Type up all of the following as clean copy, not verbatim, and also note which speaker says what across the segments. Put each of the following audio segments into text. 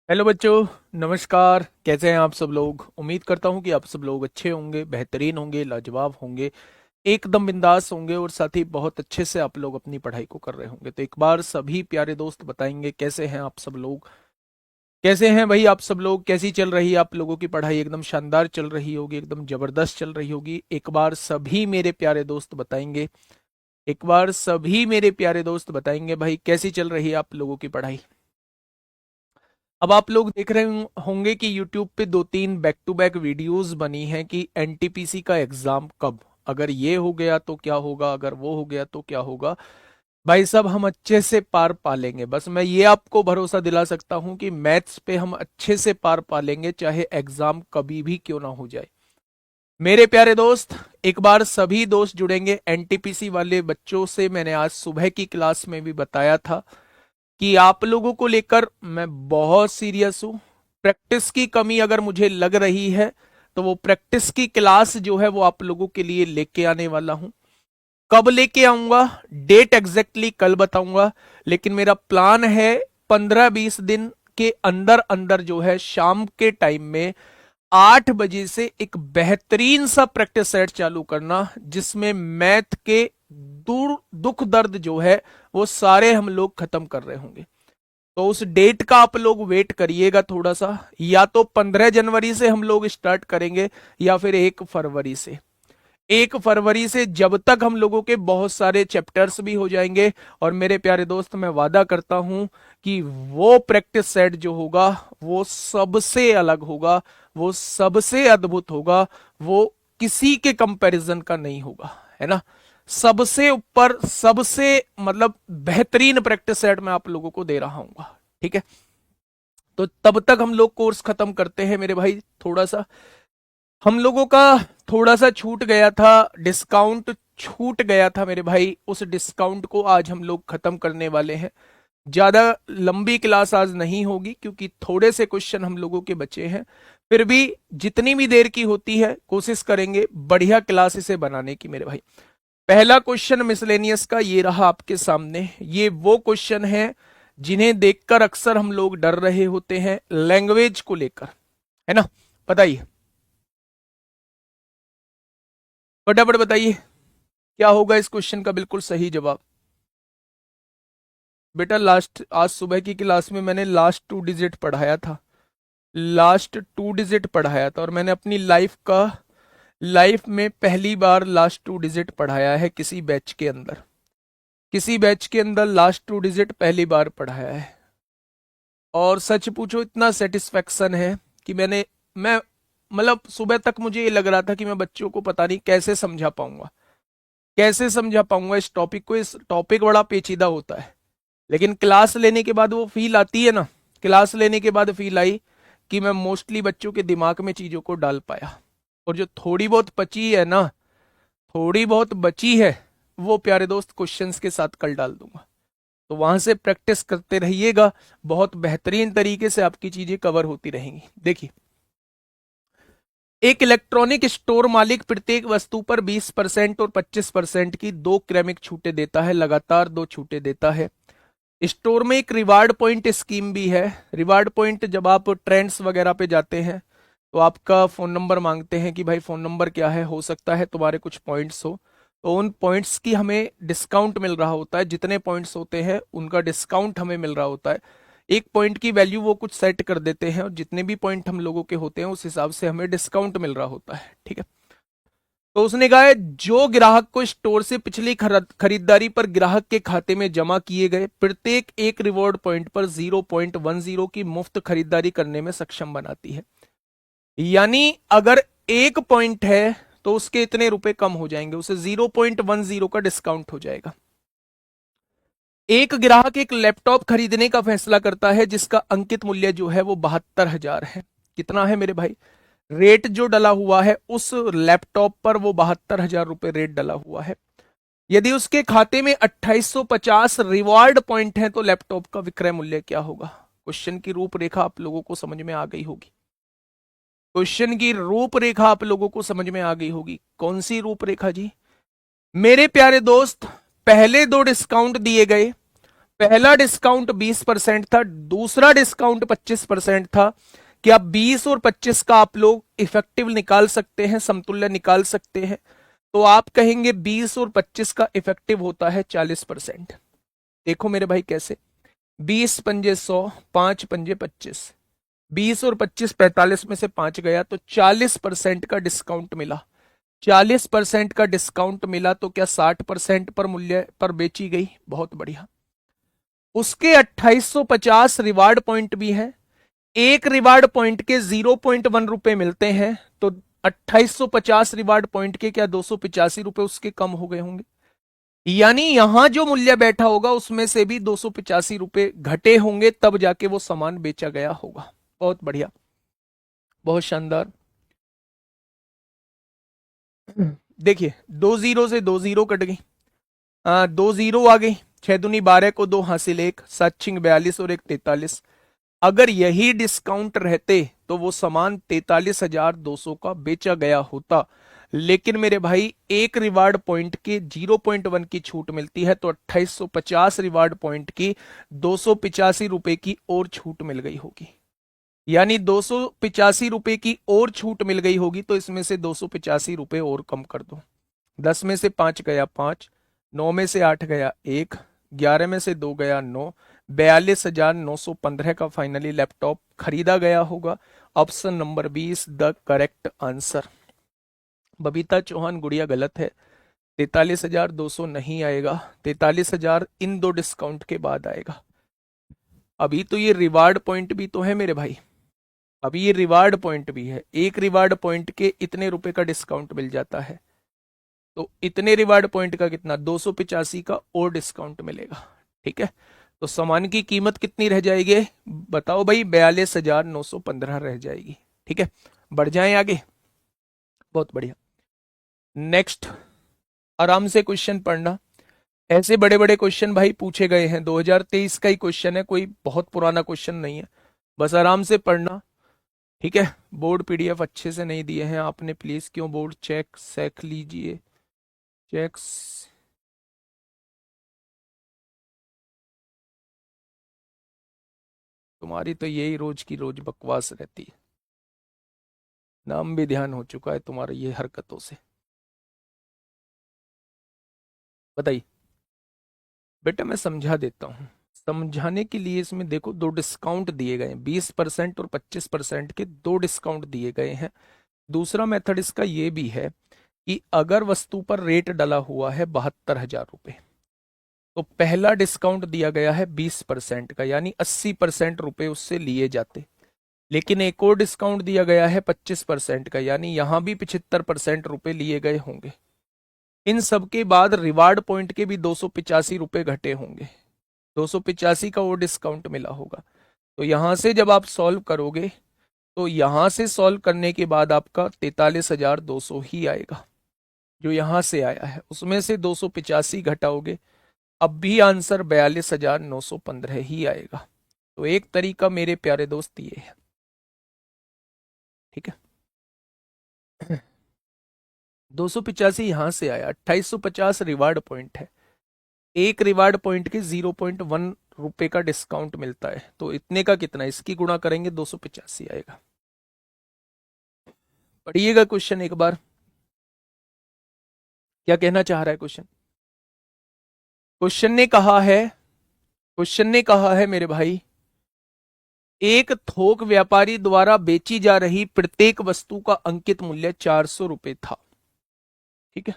Speaker 1: Hello बच्चों, नमस्कार। कैसे हैं आप सब लोग? उम्मीद करता हूं कि आप सब लोग अच्छे होंगे, बेहतरीन होंगे, लाजवाब होंगे, एकदम बिंदास होंगे और साथ ही बहुत अच्छे से आप लोग अपनी पढ़ाई को कर रहे होंगे। तो एक बार सभी प्यारे दोस्त बताएंगे कैसे हैं आप सब लोग। कैसे हैं भाई आप सब लोग? कैसी चल रही है आप लोगों की पढ़ाई? एकदम शानदार चल रही होगी, एकदम जबरदस्त चल रही होगी। एक बार सभी मेरे प्यारे दोस्त बताएंगे। एक बार सभी मेरे प्यारे दोस्त बताएंगे भाई कैसी चल रही है आप लोगों की पढ़ाई। अब आप लोग देख रहे होंगे कि YouTube पे दो तीन बैक टू बैक वीडियोस बनी हैं कि एनटीपीसी का एग्जाम कब, अगर ये हो गया तो क्या होगा, अगर वो हो गया तो क्या होगा। भाई साहब, हम अच्छे से पार पालेंगे। बस मैं ये आपको भरोसा दिला सकता हूं कि मैथ्स पे हम अच्छे से पार पालेंगे, चाहे एग्जाम कभी भी क्यों ना हो जाए। मेरे प्यारे दोस्त, एक बार सभी दोस्त जुड़ेंगे। एनटीपीसी वाले बच्चों से मैंने आज सुबह की क्लास में भी बताया था कि आप लोगों को लेकर मैं बहुत सीरियस हूं। प्रैक्टिस की कमी अगर मुझे लग रही है तो वो प्रैक्टिस की क्लास जो है वो आप लोगों के लिए लेके आने वाला हूं। कब लेके आऊंगा, डेट एग्जैक्टली कल बताऊंगा, लेकिन मेरा प्लान है 15-20 दिन के अंदर अंदर जो है शाम के टाइम में 8 बजे से एक बेहतरीन सा प्रैक्टिस सेट चालू करना, जिसमें मैथ के दूर दुख दर्द जो है वो सारे हम लोग खत्म कर रहे होंगे। तो उस डेट का आप लोग वेट करिएगा थोड़ा सा। या तो 15 जनवरी से हम लोग स्टार्ट करेंगे या फिर 1 फरवरी से। 1 फरवरी से जब तक हम लोगों के बहुत सारे चैप्टर्स भी हो जाएंगे। और मेरे प्यारे दोस्त, मैं वादा करता हूं कि वो प्रैक्टिस सेट जो होगा वो सबसे अलग होगा, वो सबसे अद्भुत होगा, वो किसी के कंपैरिजन का नहीं होगा, है ना। सबसे ऊपर, सबसे मतलब बेहतरीन प्रैक्टिस सेट मैं आप लोगों को दे रहा हूं। ठीक है, तो तब तक हम लोग कोर्स खत्म करते हैं मेरे भाई। थोड़ा सा हम लोगों का थोड़ा सा छूट गया था, डिस्काउंट छूट गया था मेरे भाई। उस डिस्काउंट को आज हम लोग खत्म करने वाले हैं। ज्यादा लंबी क्लास आज नहीं होगी क्योंकि थोड़े से क्वेश्चन हम लोगों के बचे हैं। फिर भी जितनी भी देर की होती है कोशिश करेंगे बढ़िया क्लास इसे बनाने की मेरे भाई। पहला क्वेश्चन मिसलेनियस का ये रहा आपके सामने। ये वो क्वेश्चन है जिन्हें देखकर अक्सर हम लोग डर रहे होते हैं, लैंग्वेज को लेकर, है ना। बताइए, फटाफट बताइए क्या होगा इस क्वेश्चन का बिल्कुल सही जवाब। बेटा, लास्ट आज सुबह की क्लास में मैंने लास्ट 2 डिजिट पढ़ाया था। लास्ट 2 डिजिट पढ़ाया था और मैंने अपनी लाइफ में पहली बार लास्ट 2 डिजिट पढ़ाया है किसी बैच के अंदर। किसी बैच के अंदर लास्ट 2 डिजिट पहली बार पढ़ाया है। और सच पूछो, इतना सेटिस्फेक्शन है कि मैं मतलब सुबह तक मुझे ये लग रहा था कि मैं बच्चों को पता नहीं कैसे समझा पाऊंगा, कैसे समझा पाऊंगा इस टॉपिक को। इस टॉपिक बड़ा पेचीदा होता है, लेकिन क्लास लेने के बाद वो फील आती है ना। क्लास लेने के बाद फील आई कि मैं मोस्टली बच्चों के दिमाग में चीजों को डाल पाया। और जो थोड़ी बहुत बची है ना, थोड़ी बहुत बची है, वो प्यारे दोस्त क्वेश्चंस के साथ कल डाल दूंगा। तो वहां से प्रैक्टिस करते रहिएगा, बहुत बेहतरीन तरीके से आपकी चीजें कवर होती रहेंगी। देखिए, एक इलेक्ट्रॉनिक स्टोर मालिक प्रत्येक वस्तु पर 20% और 25% की दो क्रमिक छूटें देता है, लगातार दो छूटें देता है। स्टोर में एक रिवार्ड पॉइंट स्कीम भी है। रिवार्ड पॉइंट, जब आप ट्रेंड्स वगैरह पे जाते हैं तो आपका फोन नंबर मांगते हैं कि भाई फोन नंबर क्या है, हो सकता है तुम्हारे कुछ पॉइंट्स हो, तो उन पॉइंट्स की हमें डिस्काउंट मिल रहा होता है। जितने पॉइंट्स होते हैं उनका डिस्काउंट हमें मिल रहा होता है। एक पॉइंट की वैल्यू वो कुछ सेट कर देते हैं और जितने भी पॉइंट हम लोगों के होते हैं उस हिसाब से हमें डिस्काउंट मिल रहा होता है। ठीक है, तो उसने कहा है जो ग्राहक को स्टोर से पिछली खरीदारी पर ग्राहक के खाते में जमा किए गए प्रत्येक एक रिवॉर्ड पॉइंट पर 0.10 की मुफ्त खरीदारी करने में सक्षम बनाती है। यानी अगर एक पॉइंट है तो उसके इतने रुपए कम हो जाएंगे, उसे 0.10 का डिस्काउंट हो जाएगा। एक ग्राहक एक लैपटॉप खरीदने का फैसला करता है जिसका अंकित मूल्य जो है वो 72,000 है। कितना है मेरे भाई? रेट जो डला हुआ है उस लैपटॉप पर वो 72,000 रुपए रेट डला हुआ है। यदि उसके खाते में 2850 रिवार्ड पॉइंट है तो लैपटॉप का विक्रय मूल्य क्या होगा? क्वेश्चन की रूपरेखा आप लोगों को समझ में आ गई होगी। क्वेश्चन की रूपरेखा आप लोगों को समझ में आ गई होगी। कौन सी रूपरेखा जी? मेरे प्यारे दोस्त, पहले दो डिस्काउंट दिए गए, पहला डिस्काउंट 20% था, दूसरा डिस्काउंट 25% था। क्या 20 और 25 का आप लोग इफेक्टिव निकाल सकते हैं, समतुल्य निकाल सकते हैं? तो आप कहेंगे 20 और 25 का इफेक्टिव होता है 40%। देखो मेरे भाई कैसे, 20 पंजे 100, 5 पंजे 25, 20 और 25 45 में से 5 गया तो 40% का डिस्काउंट मिला। 40% का डिस्काउंट मिला तो क्या 60% पर मूल्य पर बेची गई? बहुत बढ़िया। उसके 2850 रिवार्ड पॉइंट भी हैं। एक रिवार्ड पॉइंट के 0.1 रुपए मिलते हैं, तो 2850 रिवार्ड पॉइंट के क्या 285 रुपए उसके कम हो गए होंगे? यानी यहां जो मूल्य बैठा होगा उसमें से भी 285 रुपए घटे होंगे, तब जाके वो सामान बेचा गया होगा। बहुत बढ़िया, बहुत शानदार। देखिए, 2 जीरो से 2 जीरो कट गई, 2 जीरो आ गई। 6 दूनी 12 को 2 हासिल 1, 7 6 42 और 1 43। अगर यही डिस्काउंट रहते तो वो सामान 43,200 का बेचा गया होता। लेकिन मेरे भाई एक रिवार्ड पॉइंट के 0.1 की छूट मिलती है, तो 2850 रिवार्ड पॉइंट की 285 रुपए की और छूट मिल गई होगी। यानी 285 रुपए की और छूट मिल गई होगी, तो इसमें से 285 रुपए और कम कर दो। 10 में से 5 गया 5, 9 में से 8 गया 1, 11 में से 2 गया 9, 42,915 का फाइनली लैपटॉप खरीदा गया होगा। Option number 20 the correct answer. Babita Chauhan Gudiya गलत है, 43,200 नहीं आएगा, 43,000 इन दो डिस्काउंट के बाद आएगा। अभी तो ये रिवार्ड पॉइंट भी तो है मेरे भाई, अभी ये रिवार्ड पॉइंट भी है। एक रिवार्ड पॉइंट के इतने रुपए का डिस्काउंट मिल जाता है, तो इतने रिवार्ड पॉइंट का कितना 285 का और डिस्काउंट मिलेगा। ठीक है, तो सामान की कीमत कितनी रह जाएगी बताओ भाई? 42,915 रह जाएगी। ठीक है, बढ़ जाएं आगे। बहुत बढ़िया। नेक्स्ट, आराम से क्वेश्चन पढ़ना। ऐसे बड़े बड़े क्वेश्चन भाई पूछे गए हैं, 2023 का ही क्वेश्चन है, कोई बहुत पुराना क्वेश्चन नहीं है। बस आराम से पढ़ना। ठीक है, बोर्ड पीडीएफ अच्छे से नहीं दिए हैं आपने, प्लीज क्यों बोर्ड चेक सेक लीजिए, चेक। तुम्हारी तो यही रोज की रोज बकवास रहती है, नाम भी ध्यान हो चुका है तुम्हारी ये हरकतों से। बताइए बेटा, मैं समझा देता हूँ। समझाने के लिए इसमें देखो, दो डिस्काउंट दिए गए हैं, 20% और 25% के दो डिस्काउंट दिए गए हैं। दूसरा मेथड इसका ये भी है कि अगर वस्तु पर रेट डला हुआ है 72,000 रुपए, तो पहला डिस्काउंट दिया गया है 20% का, यानी 80% रुपए उससे लिए जाते। लेकिन एक और डिस्काउंट दिया गया है 25% का, यानी यहां भी 75% रुपए लिए गए होंगे। इन सब के बाद रिवार्ड पॉइंट के भी 285 रुपए घटे होंगे, 285 का वो डिस्काउंट मिला होगा। तो यहां से जब आप सॉल्व करोगे, तो यहां से सॉल्व करने के बाद आपका 43,200 ही आएगा। जो यहां से आया है उसमें से 285 घटाओगे, अब भी आंसर 42,915 ही आएगा। तो एक तरीका मेरे प्यारे दोस्त ये है। ठीक है, 285 यहां से आया, 2850 रिवार्ड पॉइंट है। एक रिवार्ड पॉइंट के 0.1 रुपए का डिस्काउंट मिलता है, तो इतने का कितना, इसकी गुणा करेंगे 285 आएगा। पढ़िएगा क्वेश्चन एक बार, क्या कहना चाह रहा है क्वेश्चन? क्वेश्चन ने कहा है, क्वेश्चन ने कहा है मेरे भाई, एक थोक व्यापारी द्वारा बेची जा रही प्रत्येक वस्तु का अंकित मूल्य 400 रुपए था। ठीक है,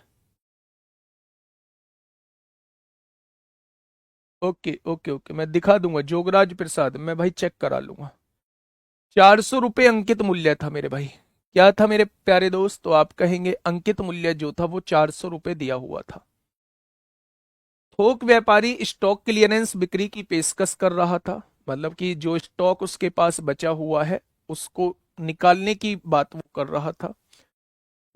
Speaker 1: ओके ओके ओके, मैं दिखा दूंगा जोगराज प्रसाद, मैं भाई चेक करा लूंगा। 400 रुपए अंकित मूल्य था मेरे भाई। क्या था मेरे प्यारे दोस्त? तो आप कहेंगे अंकित मूल्य जो था वो 400 रुपए दिया हुआ था। थोक व्यापारी स्टॉक क्लियरेंस बिक्री की पेशकश कर रहा था, मतलब कि जो स्टॉक उसके पास बचा हुआ है उसको निकालने की बात वो कर रहा था,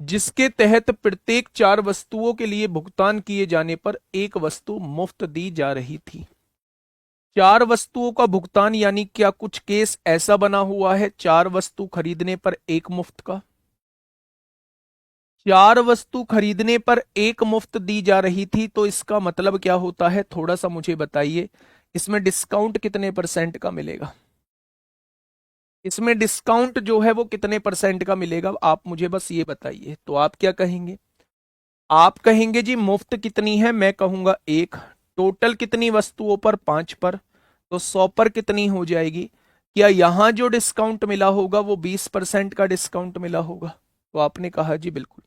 Speaker 1: जिसके तहत प्रत्येक 4 वस्तुओं के लिए भुगतान किए जाने पर एक वस्तु मुफ्त दी जा रही थी। 4 वस्तुओं का भुगतान, यानी क्या कुछ केस ऐसा बना हुआ है 4 वस्तु खरीदने पर एक मुफ्त का? 4 वस्तु खरीदने पर एक मुफ्त दी जा रही थी, तो इसका मतलब क्या होता है, थोड़ा सा मुझे बताइए। इसमें डिस्काउंट कितने परसेंट का मिलेगा? इसमें डिस्काउंट जो है वो कितने परसेंट का मिलेगा, आप मुझे बस ये बताइए। तो आप क्या कहेंगे? आप कहेंगे जी मुफ्त कितनी है, मैं कहूंगा 1। टोटल कितनी वस्तुओं पर? 5 पर। तो 100 पर कितनी हो जाएगी? क्या यहां जो डिस्काउंट मिला होगा वो 20% का डिस्काउंट मिला होगा? तो आपने कहा जी बिल्कुल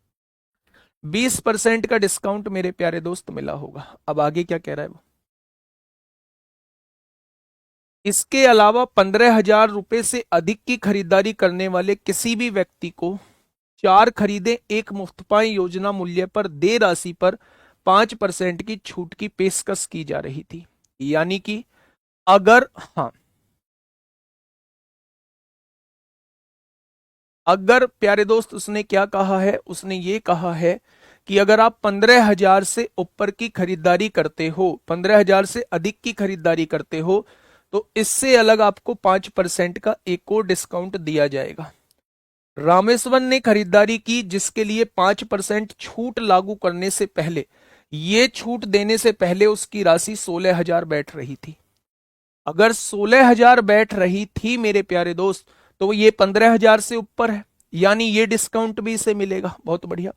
Speaker 1: 20% का डिस्काउंट मेरे प्यारे दोस्त मिला होगा। अब आगे क्या कह रहा है वो? इसके अलावा 15,000 रुपए से अधिक की खरीदारी करने वाले किसी भी व्यक्ति को 4 खरीदे एक मुफ्त पाएं योजना मूल्य पर देय राशि पर 5% की छूट की पेशकश की जा रही थी। यानी कि अगर, हाँ, अगर प्यारे दोस्त उसने क्या कहा है, उसने ये कहा है कि अगर आप 15,000 से ऊपर की खरीदारी करते हो, 15,000 से अधिक की खरीदारी करते हो, तो इससे अलग आपको 5% का एक और डिस्काउंट दिया जाएगा। रामेश्वर ने खरीदारी की जिसके लिए 5% छूट लागू करने से पहले, ये छूट देने से पहले उसकी राशि 16,000 बैठ रही थी। अगर 16,000 बैठ रही थी मेरे प्यारे दोस्त, तो ये 15,000 से ऊपर है, यानी ये डिस्काउंट भी इसे मिलेगा। बहुत बढ़िया।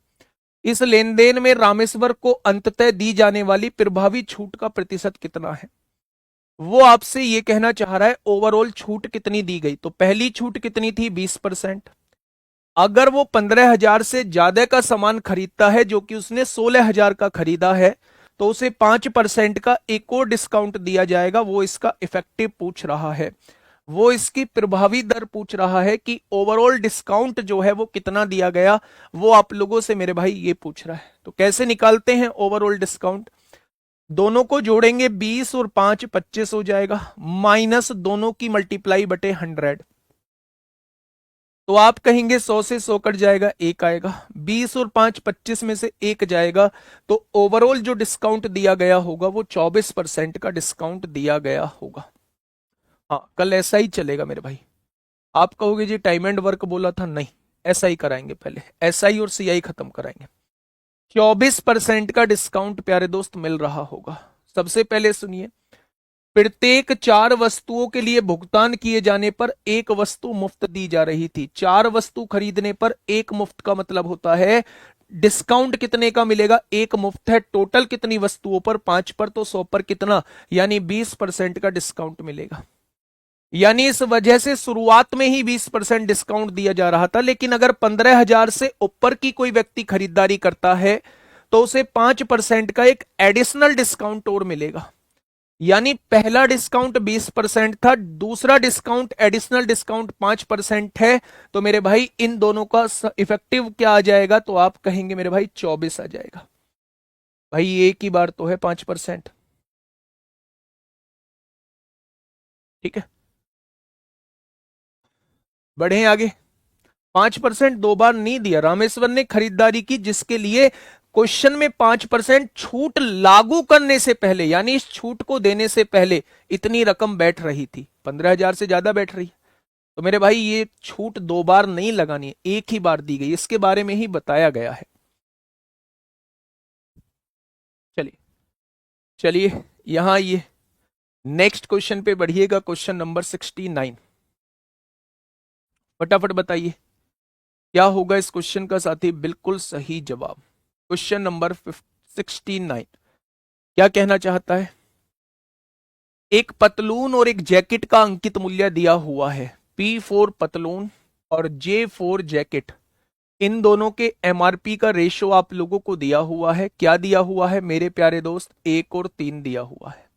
Speaker 1: इस लेन देन में रामेश्वर को अंततः दी जाने वाली प्रभावी छूट का प्रतिशत कितना है? वो आपसे ये कहना चाह रहा है ओवरऑल छूट कितनी दी गई। तो पहली छूट कितनी थी? 20%। अगर वो 15,000 से ज्यादा का सामान खरीदता है, जो कि उसने 16,000 का खरीदा है, तो उसे 5% का एक और डिस्काउंट दिया जाएगा। वो इसका इफेक्टिव पूछ रहा है, वो इसकी प्रभावी दर पूछ रहा है कि ओवरऑल डिस्काउंट जो है वो कितना दिया गया, वो आप लोगों से मेरे भाई ये पूछ रहा है। तो कैसे निकालते हैं ओवरऑल डिस्काउंट? दोनों को जोड़ेंगे, 20 और 5 25 हो जाएगा, माइनस दोनों की मल्टीप्लाई बटे 100। तो आप कहेंगे 100 से 100 कट जाएगा, 1 आएगा। 20 और 5 25 में से 1 जाएगा। तो ओवरऑल जो डिस्काउंट दिया गया होगा वो 24% का डिस्काउंट दिया गया होगा। हाँ, कल ऐसा ही चलेगा मेरे भाई। आप कहोगे जी टाइम एंड वर्क बोला था, नहीं, ऐसा ही कराएंगे। पहले एसआई और सीआई खत्म कराएंगे। 24% का डिस्काउंट प्यारे दोस्त मिल रहा होगा। सबसे पहले सुनिए, प्रत्येक 4 वस्तुओं के लिए भुगतान किए जाने पर एक वस्तु मुफ्त दी जा रही थी। 4 वस्तु खरीदने पर एक मुफ्त का मतलब होता है डिस्काउंट कितने का मिलेगा? एक मुफ्त है। टोटल कितनी वस्तुओं पर? 5 पर, तो 100 पर कितना? यानी 20% का डिस्काउंट मिलेगा। यानी इस वजह से शुरुआत में ही 20% डिस्काउंट दिया जा रहा था। लेकिन अगर 15,000 से ऊपर की कोई व्यक्ति खरीदारी करता है, तो उसे 5% का एक एडिशनल डिस्काउंट और मिलेगा। यानी पहला डिस्काउंट 20% था, दूसरा डिस्काउंट एडिशनल डिस्काउंट 5% है। तो मेरे भाई इन दोनों का इफेक्टिव क्या आ जाएगा? तो आप कहेंगे मेरे भाई 24 आ जाएगा। भाई एक ही बार तो है 5%। ठीक है, बढ़े आगे। 5% 2 बार नहीं दिया। रामेश्वर ने खरीदारी की जिसके लिए क्वेश्चन में 5% छूट लागू करने से पहले, यानी इस छूट को देने से पहले इतनी रकम बैठ रही थी, 15,000 से ज्यादा बैठ रही है। तो मेरे भाई ये छूट 2 बार नहीं लगानी है, एक ही बार दी गई, इसके बारे में ही बताया गया है। चलिए चलिए, यहां ये नेक्स्ट क्वेश्चन पे बढ़िएगा। क्वेश्चन नंबर 69, फटाफट बताइए क्या होगा इस क्वेश्चन का साथी? बिल्कुल सही जवाब। क्वेश्चन नंबर 69 क्या कहना चाहता है? एक पतलून और एक जैकेट का अंकित मूल्य दिया हुआ है। P4 पतलून और J4 जैकेट, इन दोनों के एमआरपी का रेशो आप लोगों को दिया हुआ है। क्या दिया हुआ है मेरे प्यारे दोस्त? 1 और 3 दिया हुआ है।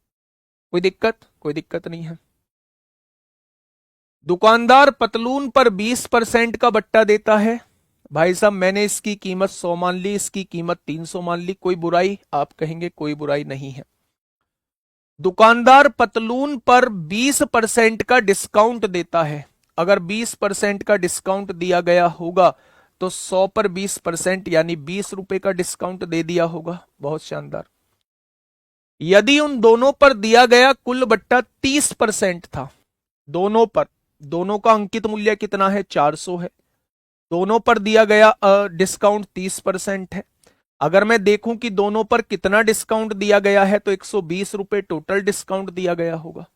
Speaker 1: कोई दिक्कत? कोई दिक्कत नहीं है। दुकानदार पतलून पर 20% का बट्टा देता है। भाई साहब मैंने इसकी कीमत 100 मान ली, इसकी कीमत 300 मान ली, कोई बुराई? आप कहेंगे कोई बुराई नहीं है। दुकानदार पतलून पर 20% का डिस्काउंट देता है। अगर 20% का डिस्काउंट दिया गया होगा तो 100 पर 20% यानी 20 रुपए का डिस्काउंट दे दिया होगा। बहुत शानदार। यदि उन दोनों पर दिया गया कुल बट्टा 30% था, दोनों पर, दोनों का अंकित मूल्य कितना है? 400 है। दोनों पर दिया गया डिस्काउंट 30% है। अगर मैं देखूं कि दोनों पर कितना डिस्काउंट दिया गया है तो 120 रुपए टोटल डिस्काउंट दिया गया होगा।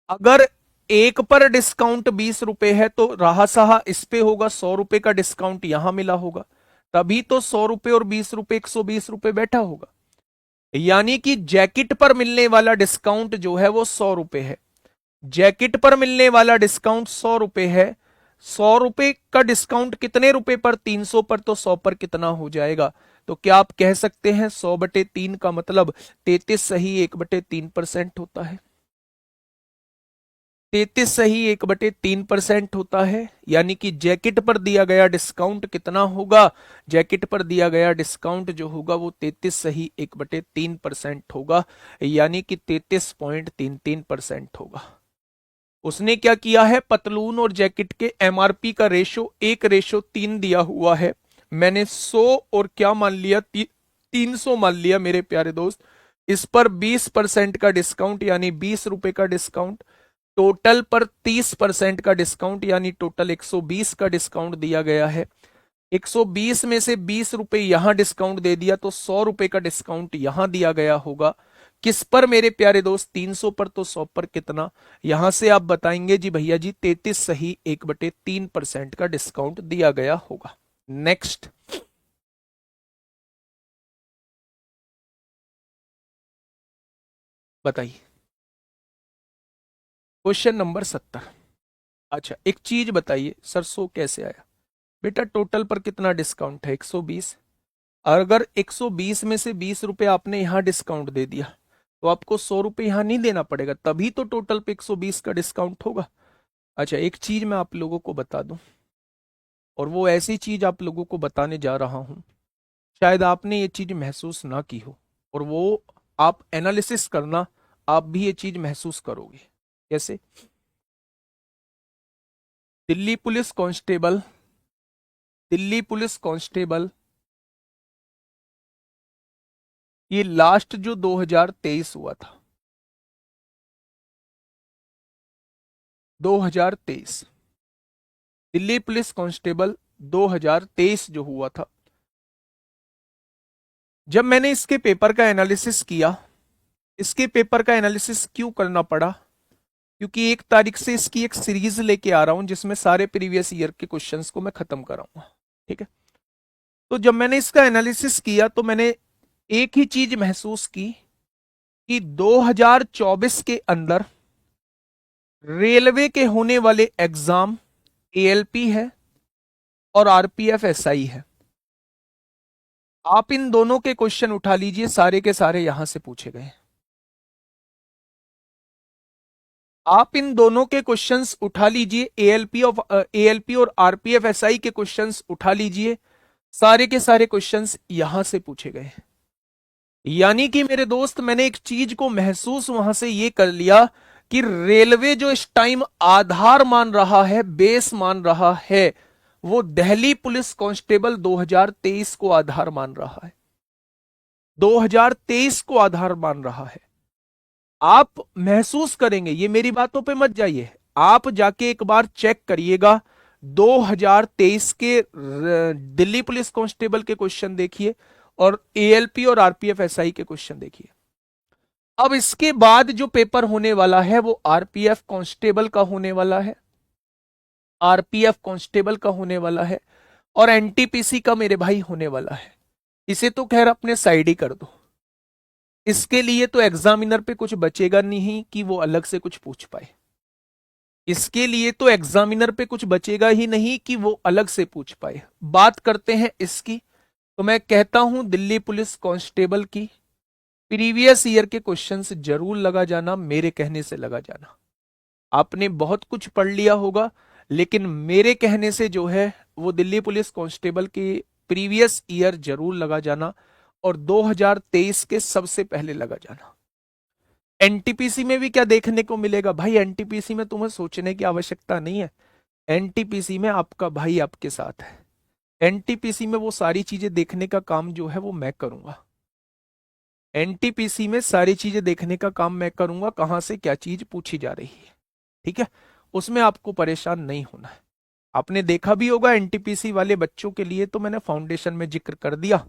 Speaker 1: अगर एक पर डिस्काउंट 20 रुपए है तो रहा सहा इस पे होगा 100 रुपए का डिस्काउंट यहां मिला होगा, तभी तो 100 रुपए और 20 रुपए 120 रुपए बैठा होगा। यानी कि जैकेट पर मिलने वाला डिस्काउंट जो है वो 100 रुपए है। जैकेट पर मिलने वाला डिस्काउंट 100 रुपए है। 100 रुपए का डिस्काउंट कितने रुपए पर? 300 पर, तो 100 पर कितना हो जाएगा? तो क्या आप कह सकते हैं 100/3 का मतलब 33 सही 1/3% होता है। 33 सही 1/3% होता है। यानी कि जैकेट पर दिया गया डिस्काउंट कितना होगा? जैकेट पर दिया गया डिस्काउंट जो होगा वो 33 सही 1/3% होगा, यानी कि 33.33% होगा। उसने क्या किया है, पतलून और जैकेट के एमआरपी का रेशो 1:3 दिया हुआ है। मैंने 100 और क्या मान लिया, 300 मान लिया मेरे प्यारे दोस्त। इस पर 20% का डिस्काउंट यानी 20 रुपए का डिस्काउंट, टोटल पर 30% का डिस्काउंट यानी टोटल 120 का डिस्काउंट दिया गया है। 120 में से 20 रुपए यहां डिस्काउंट दे दिया तो 100 रुपए का डिस्काउंट यहां दिया गया होगा। किस पर मेरे प्यारे दोस्त? 300 पर, तो 100 पर कितना? यहां से आप बताएंगे जी भैया जी 33 सही 1/3% का डिस्काउंट दिया गया होगा। नेक्स्ट, बताइए क्वेश्चन नंबर 70। अच्छा एक चीज बताइए, सरसों कैसे आया? बेटा टोटल पर कितना डिस्काउंट है? 120। अगर 120 में से 20 रुपए आपने यहां डिस्काउंट दे दिया तो आपको 100 रुपए यहां नहीं देना पड़ेगा, तभी तो टोटल पे 120 का डिस्काउंट होगा। अच्छा एक चीज मैं आप लोगों को बता दूं, और वो ऐसी चीज आप लोगों को बताने जा रहा हूं, शायद आपने ये चीज महसूस ना की हो, और वो आप एनालिसिस करना, आप भी ये चीज महसूस करोगे। कैसे? Delhi police constable, Delhi police constable, ये लास्ट जो 2023 हुआ था, 2023 दिल्ली पुलिस कांस्टेबल 2023 जो हुआ था, जब मैंने इसके पेपर का एनालिसिस किया, इसके पेपर का एनालिसिस क्यों करना पड़ा? क्योंकि 1 तारीख से इसकी एक सीरीज लेके आ रहा हूं जिसमें सारे प्रीवियस ईयर के क्वेश्चंस को मैं खत्म कराऊंगा। ठीक है, तो जब मैंने इसका एनालिसिस किया तो मैंने एक ही चीज महसूस की कि 2024 के अंदर रेलवे के होने वाले एग्जाम एएलपी है और आरपीएफ एसआई है। आप इन दोनों के क्वेश्चन उठा लीजिए, सारे के सारे यहां से पूछे गए। आप इन दोनों के क्वेश्चंस उठा लीजिए, एएलपी और आरपीएफ एसआई के क्वेश्चंस उठा लीजिए, सारे के सारे क्वेश्चंस यहां से पूछे गए। यानी कि मेरे दोस्त मैंने एक चीज को महसूस वहां से ये कर लिया कि रेलवे जो इस टाइम आधार मान रहा है, बेस मान रहा है, वो दिल्ली पुलिस कांस्टेबल 2023 को आधार मान रहा है, 2023 को आधार मान रहा है। आप महसूस करेंगे, ये मेरी बातों पे मत जाइए, आप जाके एक बार चेक करिएगा 2023 के दिल्ली पुलिस कांस्टेबल के क्वेश्चन देखिए और एएलपी और आरपीएफ एसआई के क्वेश्चन देखिए। अब इसके बाद जो पेपर होने वाला है वो आरपीएफ कांस्टेबल का होने वाला है, आरपीएफ कांस्टेबल का होने वाला है, और एनटीपीसी का मेरे भाई होने वाला है। इसे तो खैर अपने साइड ही कर दो, इसके लिए तो एग्जामिनर पे कुछ बचेगा नहीं कि वो अलग से कुछ पूछ पाए, इसके लिए तो एग्जामिनर पे कुछ बचेगा ही नहीं कि वो अलग से पूछ पाए। बात करते हैं इसकी, तो मैं कहता हूं दिल्ली पुलिस कांस्टेबल की प्रीवियस ईयर के क्वेश्चंस जरूर लगा जाना, मेरे कहने से लगा जाना। आपने बहुत कुछ पढ़ लिया होगा, लेकिन मेरे कहने से जो है वो दिल्ली पुलिस कांस्टेबल के प्रीवियस ईयर जरूर लगा जाना, और 2023 के सबसे पहले लगा जाना। एनटीपीसी में भी क्या देखने को मिलेगा भाई? एनटीपीसी में तुम्हें सोचने की आवश्यकता नहीं है, एनटीपीसी में आपका भाई आपके साथ है। एनटीपीसी में वो सारी चीजें देखने का काम जो है वो मैं करूंगा, एनटीपीसी में सारी चीजें देखने का काम मैं करूंगा, कहां से क्या चीज पूछी जा रही है। ठीक है, उसमें आपको परेशान नहीं होना है। आपने देखा भी होगा एनटीपीसी वाले बच्चों के लिए तो मैंने फाउंडेशन में जिक्र कर दिया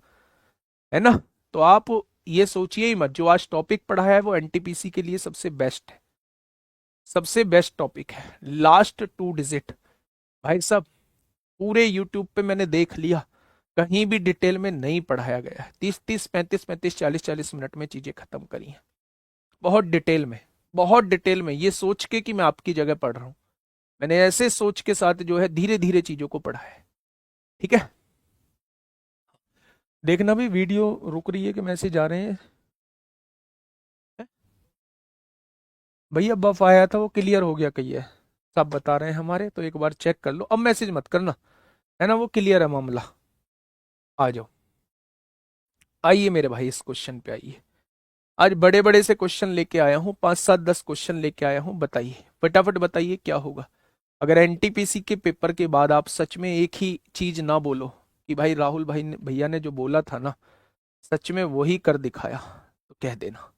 Speaker 1: है ना। तो आप ये सोचिए ही मत, जो आज टॉपिक पढ़ा है वो एनटीपीसी के लिए सबसे बेस्ट है, सबसे बेस्ट टॉपिक है। लास्ट 2 डिजिट भाई साहब पूरे यूट्यूब पे मैंने देख लिया, कहीं भी डिटेल में नहीं पढ़ाया गया है। 30 30 35 35 40 40 मिनट में चीजें खत्म करी हैं, बहुत डिटेल में, बहुत डिटेल में, ये सोच के कि मैं आपकी जगह पढ़ रहा हूं। मैंने ऐसे सोच के साथ जो है धीरे धीरे चीजों को पढ़ा है। ठीक है, देखना भी वीडियो रुक रही है कि मैसेज आ रहे हैं। भैया बफ आया था वो क्लियर हो गया, कही है सब बता रहे हैं हमारे, तो एक बार चेक कर लो, अब मैसेज मत करना, है ना, वो क्लियर है मामला। आ जाओ, आइए मेरे भाई इस क्वेश्चन पे आइए। आज बड़े बड़े से क्वेश्चन लेके आया हूँ, 5 7 10 क्वेश्चन लेके आया हूँ। बताइए फटाफट बताइए क्या होगा। अगर एनटीपीसी के पेपर के बाद आप सच में एक ही चीज ना बोलो कि भाई राहुल भाई ने भैया ने जो बोला था ना सच में वही कर दिखाया, तो कह देना।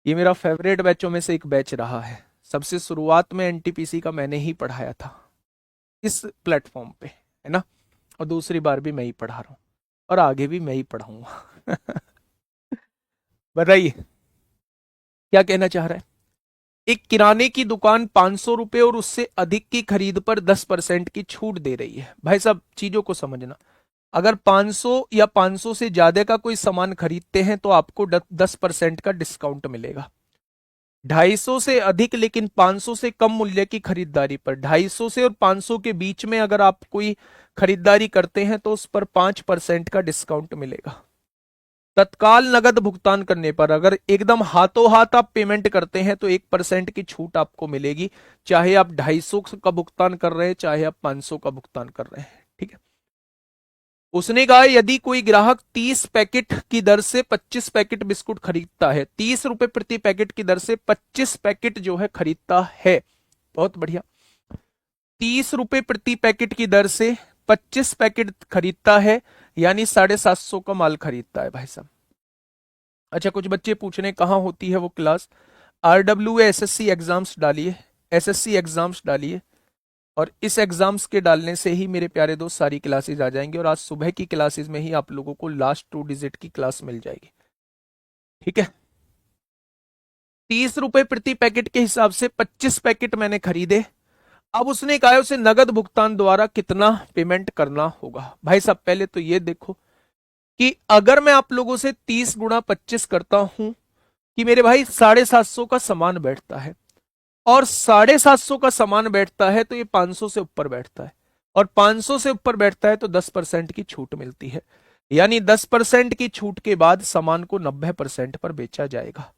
Speaker 1: ये मेरा फेवरेट बैचों में से एक बैच रहा है, सबसे शुरुआत में एनटीपीसी का मैंने ही पढ़ाया था इस प्लेटफॉर्म पे, है ना। और दूसरी बार भी मैं ही पढ़ा रहा हूँ और आगे भी मैं ही पढ़ाऊंगा। बताइए क्या कहना चाह रहा है। एक किराने की दुकान 500 रुपए और उससे अधिक की खरीद पर 10% की छूट दे रही है। भाई साहब चीजों को समझना, अगर 500 या 500 से ज्यादा का कोई सामान खरीदते हैं तो आपको 10% का डिस्काउंट मिलेगा। 250 से अधिक लेकिन 500 से कम मूल्य की खरीदारी पर, 250 से और 500 के बीच में अगर आप कोई खरीदारी करते हैं तो उस पर 5% का डिस्काउंट मिलेगा। तत्काल नगद भुगतान करने पर, अगर एकदम हाथों हाथ आप पेमेंट करते हैं तो 1% की छूट आपको मिलेगी, चाहे आप 250 का भुगतान कर रहे हैं चाहे आप 500 का भुगतान कर रहे हैं। ठीक है, उसने कहा यदि कोई ग्राहक 30 पैकेट की दर से 25 पैकेट बिस्कुट खरीदता है, 30 रुपए प्रति पैकेट की दर से 25 पैकेट जो है खरीदता है, बहुत बढ़िया, 30 रुपए प्रति पैकेट की दर से 25 पैकेट खरीदता है, यानी 750 का माल खरीदता है भाई साहब। अच्छा कुछ बच्चे पूछ रहे हैं कहाँ होती है वो क्लास। RWA SSC एग्जाम्स डालिए, SSC एग्जाम्स डालिए, और इस एग्जाम्स के डालने से ही मेरे प्यारे दोस्त सारी क्लासेस आ जाएंगी, और आज सुबह की क्लासेस में ही आप लोगों को लास्ट 2 डिजिट की क्लास मिल जाएगी। ठीक है, 30 रुपए प्रति पैकेट के हिसाब से 25 पैकेट मैंने खरीदे। अब उसने कहा उसे नगद भुगतान द्वारा कितना पेमेंट करना होगा। भाई साहब पहले तो ये देखो कि अगर मैं आप लोगों से 30 × 25 करता हूं कि मेरे भाई 750 का सामान बैठता है, और 750 का सामान बैठता है तो ये 500 से ऊपर बैठता है, और 500 से ऊपर बैठता है तो 10% की छूट मिलती है, यानी 10% की छूट के बाद सामान को 90% पर बेचा जाएगा,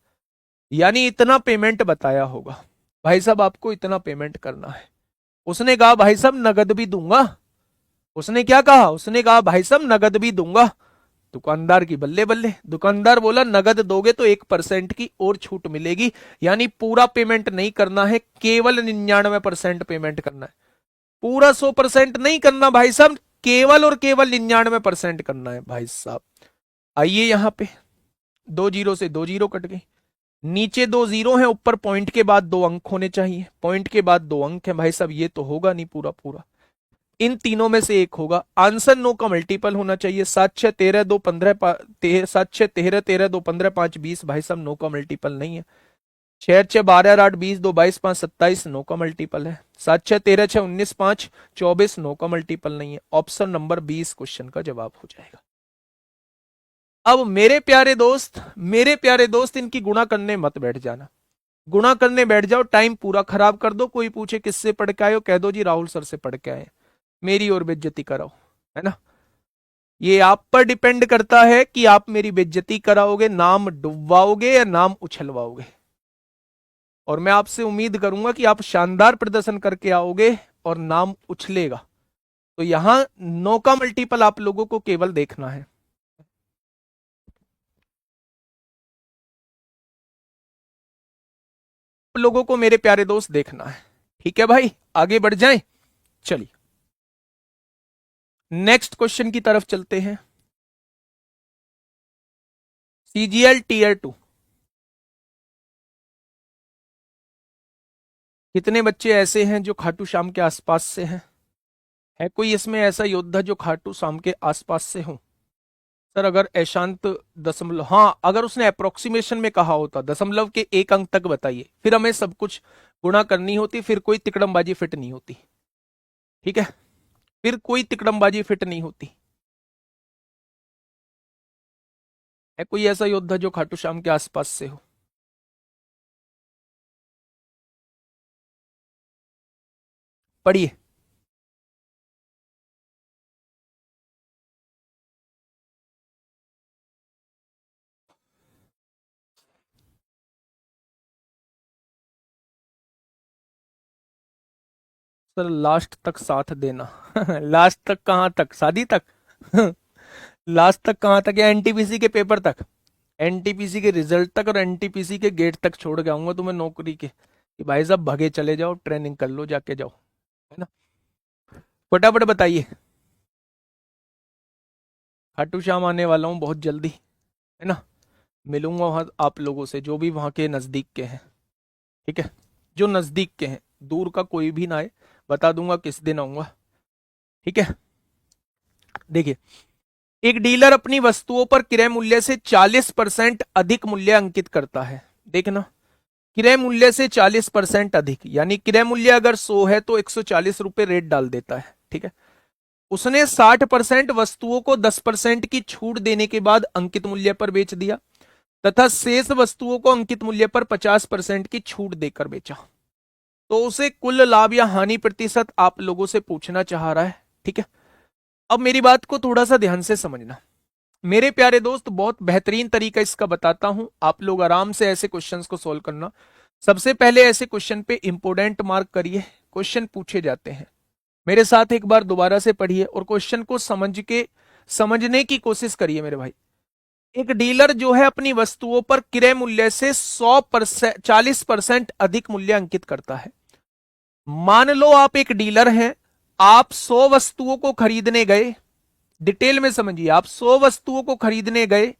Speaker 1: यानी इतना पेमेंट बताया होगा। भाई साहब आपको इतना पेमेंट करना है। उसने कहा भाई साहब नगद भी दूंगा, उसने क्या कहा, उसने कहा भाई साहब नगद भी दूंगा। दुकानदार की बल्ले बल्ले, दुकानदार बोला नगद दोगे तो 1% की और छूट मिलेगी, यानी पूरा पेमेंट नहीं करना है, केवल 99% पेमेंट करना है, पूरा 100% नहीं करना भाई साहब, केवल और केवल 99% करना है भाई साहब। आइए यहां पे 2 जीरो से 2 जीरो कट गए, नीचे 2 जीरो हैं, ऊपर पॉइंट के बाद 2 अंक होने चाहिए, पॉइंट के बाद 2 अंक है भाई साहब, ये तो होगा नहीं पूरा पूरा, इन तीनों में से एक होगा। आंसर 9 का मल्टीपल होना चाहिए, 7 6 13 2 15 7 6 13 13 2 15 5 20, भाई साहब 9 का मल्टीपल नहीं है। 6 6 12 8 20 2 22 5 27, 9 का मल्टीपल है। 7 6 13 6 19 5 24, 9 का मल्टीपल नहीं है। ऑप्शन नंबर 20 क्वेश्चन का जवाब हो जाएगा। अब मेरे प्यारे दोस्त, मेरे प्यारे दोस्त, इनकी गुणा करने मत बैठ जाना, गुणा करने बैठ जाओ टाइम पूरा खराब कर दो। कोई पूछे किससे पढ़ के आए हो, कह दो जी राहुल सर से पढ़ के आए, मेरी और बेइज्जती कराओ, है ना। ये आप पर डिपेंड करता है कि आप मेरी बेइज्जती कराओगे, नाम डुबवाओगे या नाम उछलवाओगे, और मैं आपसे उम्मीद करूंगा कि आप शानदार प्रदर्शन करके आओगे और नाम उछलेगा। तो यहां 9 का मल्टीपल आप लोगों को केवल देखना है। आप लोगों को मेरे प्यारे दोस्त देखना है। ठीक है भाई, आगे बढ़ जाएं। चलिए नेक्स्ट क्वेश्चन की तरफ चलते हैं। CGL Tier 2, कितने बच्चे ऐसे हैं जो खाटू श्याम के आसपास से हैं? है कोई इसमें ऐसा योद्धा जो खाटू श्याम के आसपास से हो? सर अगर अशांत दशमलव, हाँ अगर उसने अप्रोक्सीमेशन में कहा होता दशमलव के एक अंक तक बताइए, फिर हमें सब कुछ गुणा करनी होती, फिर कोई तिकड़मबाजी फिट नहीं होती। ठीक है, फिर कोई तिकड़मबाजी फिट नहीं होती। है कोई ऐसा योद्धा जो खाटू श्याम के आसपास से हो? पढ़िए। सर लास्ट तक साथ देना लास्ट तक कहाँ तक, शादी तक लास्ट तक कहाँ तक, या एनटीपीसी के पेपर तक, एनटीपीसी के रिजल्ट तक और एनटीपीसी के गेट तक छोड़ के आऊंगा तुम्हें नौकरी के, कि भाई साहब भगे चले जाओ, ट्रेनिंग कर लो जाके जाओ, है ना। फटाफट बताइए। खाटू श्याम आने वाला हूँ बहुत जल्दी, है ना। मिलूंगा वहां आप लोगों से जो भी वहां के नजदीक के हैं। ठीक है, जो नजदीक के हैं, दूर का कोई भी ना आए, बता दूंगा किस दिन आऊंगा। ठीक है, देखिए, एक डीलर अपनी वस्तुओं पर क्रय मूल्य से 40% अधिक मूल्य अंकित करता है। देखना, क्रय मूल्य से 40% अधिक, यानी क्रय मूल्य अगर 100 है तो 140 रुपए रेट डाल देता है। ठीक है, उसने 60% वस्तुओं को 10% की छूट देने के बाद अंकित मूल्य पर बेच दिया, तथा शेष वस्तुओं को अंकित मूल्य पर 50% की छूट देकर बेचा। तो उसे कुल लाभ या हानि प्रतिशत आप लोगों से पूछना चाह रहा है। ठीक है, अब मेरी बात को थोड़ा सा ध्यान से समझना मेरे प्यारे दोस्त, बहुत बेहतरीन तरीका इसका बताता हूं, आप लोग आराम से ऐसे क्वेश्चंस को सोल्व करना। सबसे पहले ऐसे क्वेश्चन पे इंपोर्टेंट मार्क करिए, क्वेश्चन पूछे जाते हैं, मेरे साथ एक बार दोबारा से पढ़िए और क्वेश्चन को समझने की कोशिश करिए मेरे भाई। एक डीलर जो है अपनी वस्तुओं पर क्रय मूल्य से 100% 40% अधिक मूल्य अंकित करता है। मान लो आप एक डीलर हैं, आप 100 वस्तुओं को खरीदने गए, डिटेल में समझिए, आप 100 वस्तुओं को खरीदने गए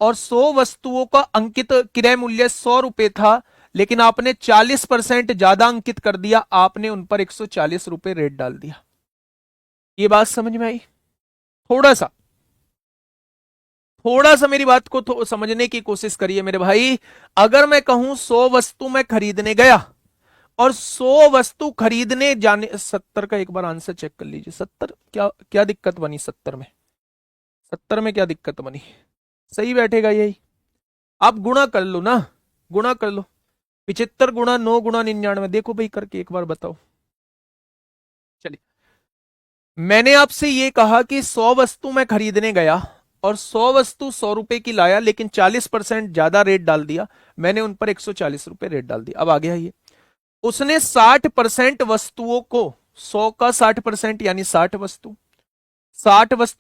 Speaker 1: और 100 वस्तुओं का अंकित क्रय मूल्य 100 रुपए था, लेकिन आपने 40% ज्यादा अंकित कर दिया, आपने उन पर 140 रुपए रेट डाल दिया। ये बात समझ में आई? थोड़ा सा थोड़ा सा मेरी बात को समझने की कोशिश करिए मेरे भाई। अगर मैं कहूं 100 वस्तु मैं खरीदने गया और 100 वस्तु खरीदने जाने, 70 का एक बार आंसर चेक कर लीजिए, 70 क्या क्या दिक्कत बनी, 70 में क्या दिक्कत बनी, सही बैठेगा यही। आप गुणा कर लो ना, गुणा कर लो, 75 गुणा 9 गुणा 99, देखो भाई करके एक बार बताओ। चलिए, मैंने आपसे ये कहा कि 100 वस्तु मैं खरीदने गया और 100 वस्तु 100 रुपए की लाया, लेकिन 40% ज्यादा रेट डाल दिया, मैंने उन पर 140 रुपए रेट डाल दिया। अब आ गया ये, उसने 60% वस्तुओं को, 100 का 60% यानी 60 वस्तु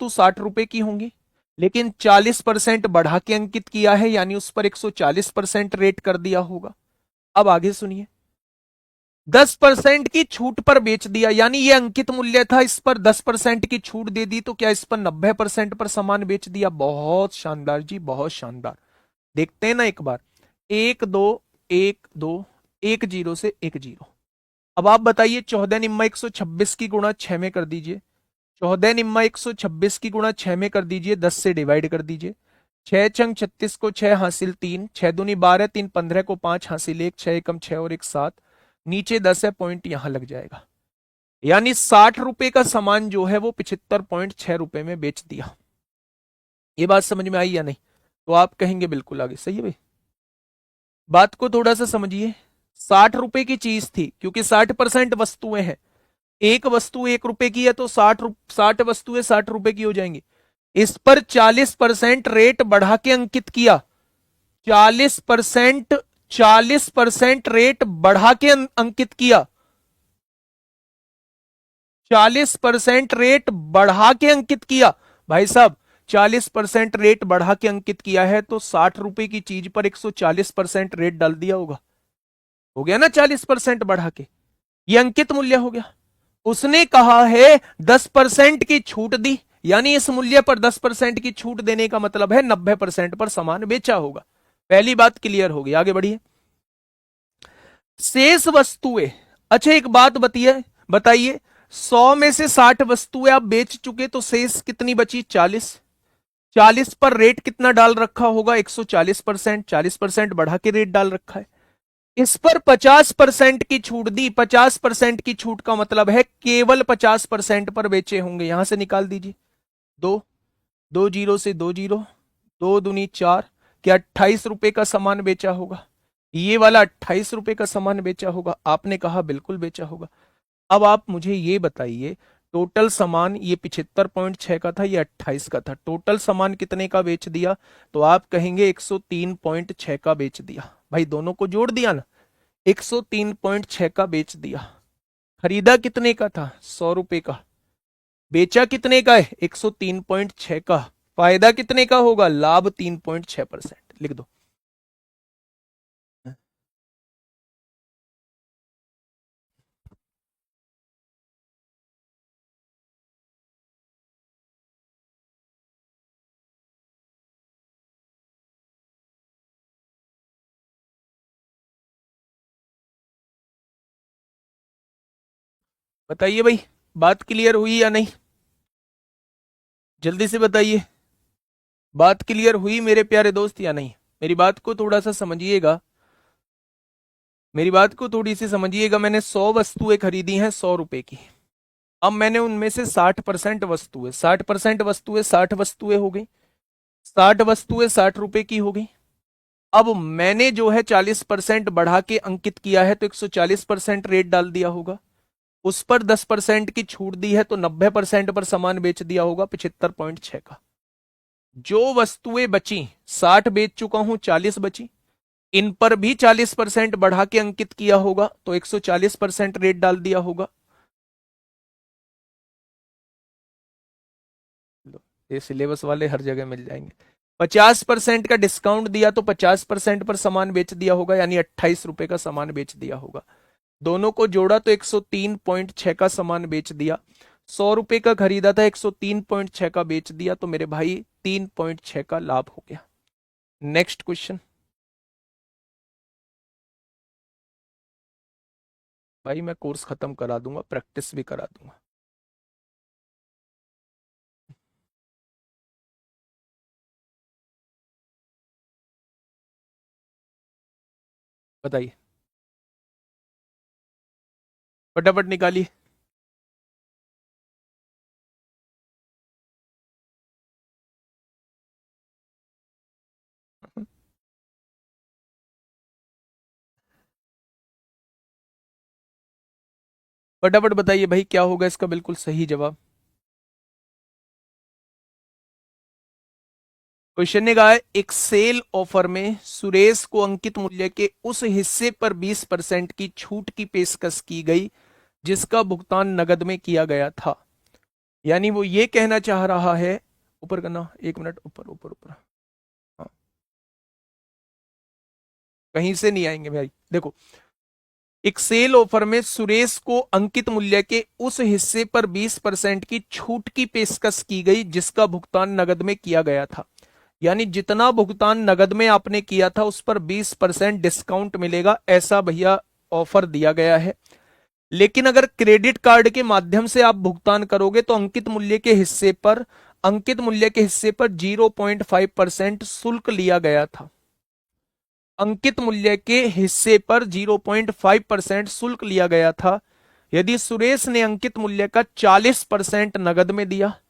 Speaker 1: 60 रुपए की होंगी, लेकिन 40% बढ़ा के अंकित किया है, यानी उस पर 140% रेट कर दिया होगा। अब आगे सुनिए, 10% की छूट पर बेच दिया, यानी ये अंकित मूल्य था, इस पर 10% की छूट दे दी, तो क्या इस पर 90% पर सामान बेच दिया? बहुत शानदार जी, बहुत शानदार। देखते हैं ना एक बार, 1 2 1 2, 1 0 से 1 0। अब आप बताइए, 14 निम्मा 126 की गुणा 6 में कर दीजिए, 14 निम्मा 126 की गुणा 6 में कर दीजिए, 10 से डिवाइड कर दीजिए, 6 छंग 36 को 6 हासिल 3, 6 दूनी 12, 3 15 को 5 हासिल 1, 6 एकम 6 और 1 7, नीचे 10 है, पॉइंट यहां लग जाएगा, यानी 60 रुपए का सामान जो है वो 75.6 रुपए में बेच दिया। ये बात समझ में आई या नहीं? तो आप कहेंगे बिल्कुल आगे सही है भाई। बात को थोड़ा सा समझिए, 60 रुपए की चीज थी, क्योंकि 60% वस्तुएं हैं, एक वस्तु 1 रुपए की है तो 60 वस्तुएं 60 रुपए की हो जाएंगी। इस पर 40% रेट बढ़ा के अंकित किया, 40% 40% रेट बढ़ा के अंकित किया, 40% रेट बढ़ा के अंकित किया भाई साहब, 40% रेट बढ़ा के अंकित किया है, तो 60 रुपए की चीज पर 140% रेट डाल दिया होगा, हो गया ना 40% बढ़ा के, ये अंकित मूल्य हो गया। उसने कहा है 10% की छूट दी, यानी इस मूल्य पर 10% की छूट देने का मतलब है 90% पर सामान बेचा होगा। पहली बात क्लियर होगी, आगे बढ़िए। शेष वस्तुएं, अच्छा एक बात बताइए, 100 में से 60 वस्तुएं आप बेच चुके, तो शेष कितनी बची? 40। 40 पर रेट कितना डाल रखा होगा? 140%, 40% बढ़ा के रेट डाल रखा है। इस पर 50% की छूट दी। 50% की छूट का मतलब है केवल 50% पर बेचे होंगे। यहां से निकाल दीजिए। दो, दो जीरो से दो जीरो, दो दूनी चार। क्या 28 रुपए का सामान बेचा होगा? ये वाला 28 रुपए का सामान बेचा होगा? आपने कहा बिल्कुल बेचा होगा। अब आप मुझे ये बताइए, टोटल सामान ये 75.6 का था, ये 28 का था, टोटल सामान कितने का बेच दिया? तो आप कहेंगे 103.6 का बेच दिया। भाई दोनों को जोड़ दिया ना, 103.6 का बेच दिया। खरीदा कितने का था? 100 रुपए का। बेचा कितने का है? 103.6 का। फायदा कितने का होगा? लाभ 3.6%। लिख दो। बताइए भाई, बात क्लियर हुई या नहीं? जल्दी से बताइए, बात क्लियर हुई मेरे प्यारे दोस्त या नहीं? मेरी बात को थोड़ा सा समझिएगा, मेरी बात को थोड़ी सी समझिएगा। मैंने 100 वस्तुएं खरीदी हैं 100 रुपए की। अब मैंने उनमें से 60% वस्तुएं, 60% वस्तुएं 60 वस्तुएं हो गई। 60 वस्तुएं 60 रुपए की हो गई। अब मैंने जो है 40% बढ़ा के अंकित किया है, तो 140% रेट डाल दिया होगा। उस पर 10% की छूट दी है, तो 90% पर सामान बेच दिया होगा 75.6 का। जो वस्तुएं बची, 60 बेच चुका हूं, 40 बची। इन पर भी 40% बढ़ा के अंकित किया होगा, तो 140% रेट डाल दिया होगा। ये सिलेबस वाले हर जगह मिल जाएंगे। 50% का डिस्काउंट दिया, तो 50% पर सामान बेच दिया होगा, यानी 28 रुपए का सामान बेच दिया होगा। दोनों को जोड़ा तो 103.6 का सामान बेच दिया। 100 रुपए का खरीदा था, 103.6 का बेच दिया, तो मेरे भाई 3.6 का लाभ हो गया। Next question. भाई मैं कोर्स खत्म करा दूंगा, प्रैक्टिस भी करा दूंगा। बताइए, फटाफट निकालिए। फटाफट बताइए भाई, क्या होगा इसका बिल्कुल सही जवाब? क्वेश्चन ने कहा है, एक सेल ऑफर में सुरेश को अंकित मूल्य के उस हिस्से पर 20% की छूट की पेशकश की गई जिसका भुगतान नगद में किया गया था। यानी वो ये कहना चाह रहा है, ऊपर करना, 1 मिनट, ऊपर ऊपर ऊपर। हाँ, कहीं से नहीं आएंगे भाई। देखो, एक सेल ऑफर में सुरेश को अंकित मूल्य के उस हिस्से पर 20% की छूट की पेशकश की गई जिसका भुगतान नगद में किया गया था। यानी जितना भुगतान नगद में आपने किया था उस पर 20% डिस्काउंट मिलेगा, ऐसा भैया ऑफर दिया गया है। लेकिन अगर क्रेडिट कार्ड के माध्यम से आप भुगतान करोगे तो अंकित मूल्य के हिस्से पर 0.5% शुल्क लिया गया था। अंकित मूल्य के हिस्से पर 0.5% शुल्क लिया गया था। यदि सुरेश ने अंकित मूल्य का 40% नगद में दिया,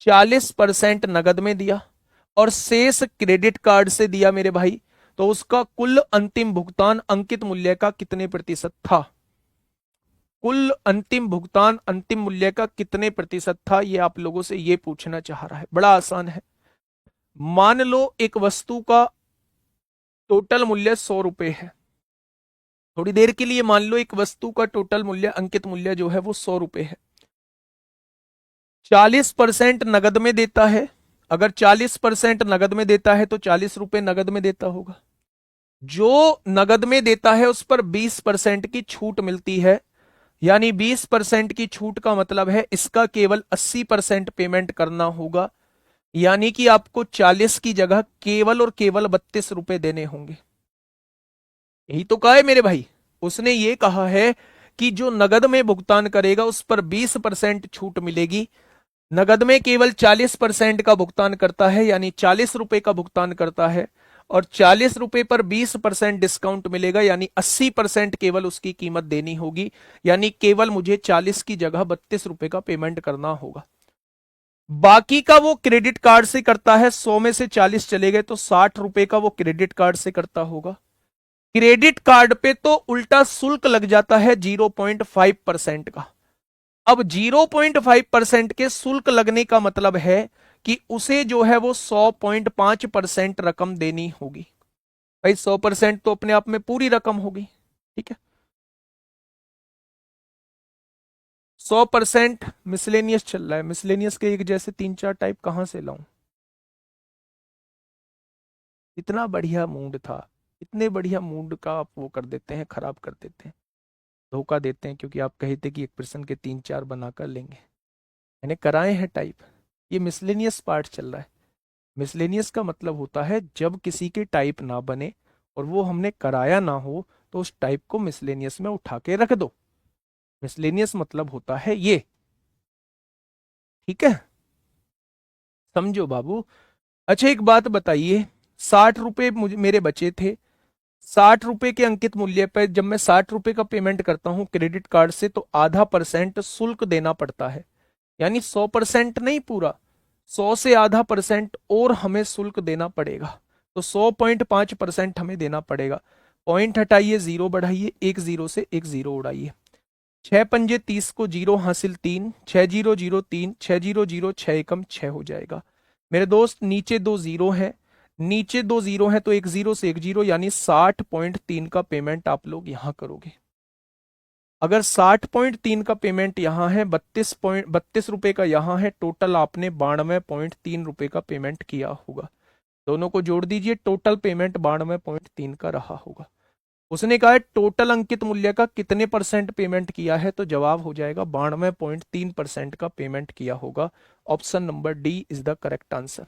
Speaker 1: 40% नगद में दिया और शेष क्रेडिट कार्ड से दिया मेरे भाई, तो उसका कुल अंतिम भुगतान अंकित मूल्य का कितने प्रतिशत था? कुल अंतिम भुगतान अंतिम मूल्य का कितने प्रतिशत था, ये आप लोगों से ये पूछना चाह रहा है। बड़ा आसान है। मान लो एक वस्तु का टोटल मूल्य 100 रुपए है। थोड़ी देर के लिए मान लो एक वस्तु का टोटल मूल्य, अंकित मूल्य जो है वो 100 रुपए है। 40% नगद में देता है। अगर 40% नगद में देता है तो 40 रुपए नगद में देता होगा। जो नगद में देता है उस पर 20% की छूट मिलती है। यानी 20% की छूट का मतलब है इसका केवल 80% पेमेंट करना होगा। यानी कि आपको 40 की जगह केवल और केवल 32 रुपए देने होंगे। यही तो कहा है मेरे भाई। उसने ये कहा है कि जो नगद में भुगतान करेगा उस पर 20% छूट मिलेगी। नगद में केवल 40% का भुगतान करता है, यानी 40 रुपए का भुगतान करता है, और 40 रुपए पर 20% डिस्काउंट मिलेगा, यानी 80% केवल उसकी कीमत देनी होगी, यानी केवल मुझे 40 की जगह 32 रुपए का पेमेंट करना होगा। बाकी का वो क्रेडिट कार्ड से करता है, 100 में से 40 चले गए तो 60 रुपए का वो क्रेडिट कार्ड से करता होगा। क्रेडिट कार्ड पे तो उल्टा शुल्क लग जाता है 0.5% का। अब 0.5% के शुल्क लगने का मतलब है कि उसे जो है वो 100.5% रकम देनी होगी। भाई 100% तो अपने आप में पूरी रकम होगी, ठीक है। 100% मिसलेनियस चल रहा है, मिसलेनियस के एक जैसे 3-4 टाइप कहां से लाऊं? इतना बढ़िया मूड था, इतने बढ़िया मूड का आप वो कर देते हैं, खराब कर देते हैं, धोखा देते हैं, क्योंकि आप कहे थे कि एक पर्सन के 3-4 बनाकर लेंगे। मैंने कराए हैं टाइप। ये मिसलेनियस पार्ट चल रहा है। मिसलेनियस का मतलब होता है जब किसी के टाइप ना बने और वो हमने कराया ना हो, तो उस टाइप को मिसलेनियस में उठा के रख दो। मिसलेनियस मतलब होता है ये, ठीक है, समझो बाबू। अच्छा एक बात बताइए, 60 रुपए मुझे मेरे बचे थे, 60 रुपए के अंकित मूल्य पर जब मैं 60 रुपए का पेमेंट करता हूं क्रेडिट कार्ड से, तो आधा परसेंट शुल्क देना पड़ता है, यानी 100% नहीं पूरा, 100 से आधा परसेंट और हमें शुल्क देना पड़ेगा। तो 100.5% हमें देना पड़ेगा। पॉइंट हटाइए, जीरो बढ़ाइए, एक जीरो से एक जीरो उड़ाइए। 6×5 = 30 को जीरो हासिल 3, 6003, 6006 एकम 6 हो जाएगा। मेरे दोस्त नीचे दो जीरो हैं, नीचे दो जीरो हैं तो एक जीरो से एक जीरो, यानी 60.3 का पेमेंट आप लोग यहां करोगे। अगर 60.3 का पेमेंट यहां है, 32 रुपए का यहां है, टोटल आपने 92.3 रुपए का पेमेंट किया होगा। दोनों को जोड़ दीजिए, टोटल पेमेंट 92.3 का रहा होगा। उसने कहा है टोटल अंकित मूल्य का कितने परसेंट पेमेंट किया है, तो जवाब हो जाएगा 92.3% का पेमेंट किया होगा। Option number D is the correct answer.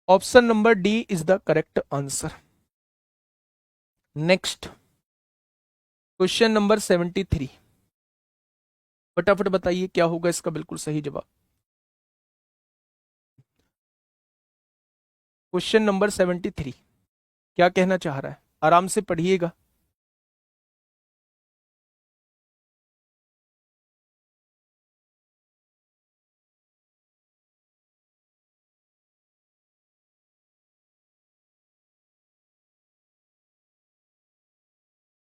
Speaker 1: Option number D is the correct answer. Next question number 73, फटाफट बताइए क्या होगा इसका बिल्कुल सही जवाब। क्वेश्चन नंबर 73 क्या कहना चाह रहा है, आराम से पढ़िएगा।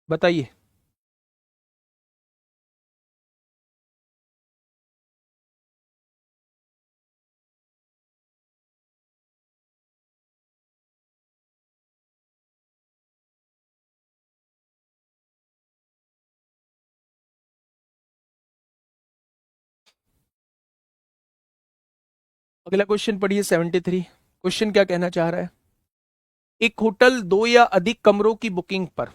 Speaker 1: बताइए। अगला क्वेश्चन पढ़िए 73। क्वेश्चन क्या कहना चाह रहा है, एक होटल दो या अधिक कमरों की बुकिंग पर,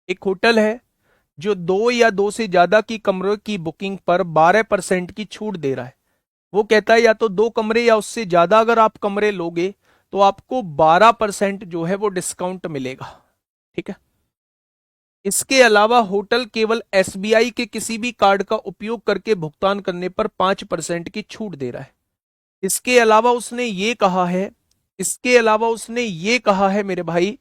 Speaker 1: एक होटल है जो दो या दो से ज्यादा की कमरों की बुकिंग पर 12% की छूट दे रहा है। वो कहता है या तो दो कमरे या उससे ज्यादा अगर आप कमरे लोगे तो आपको 12% जो है वो डिस्काउंट मिलेगा, ठीक है। इसके अलावा होटल केवल एसबीआई के किसी भी कार्ड का उपयोग करके भुगतान करने पर 5% की छूट दे रहा है। इसके अलावा उसने ये कहा है, इसके अलावा उसने ये कहा है मेरे भाई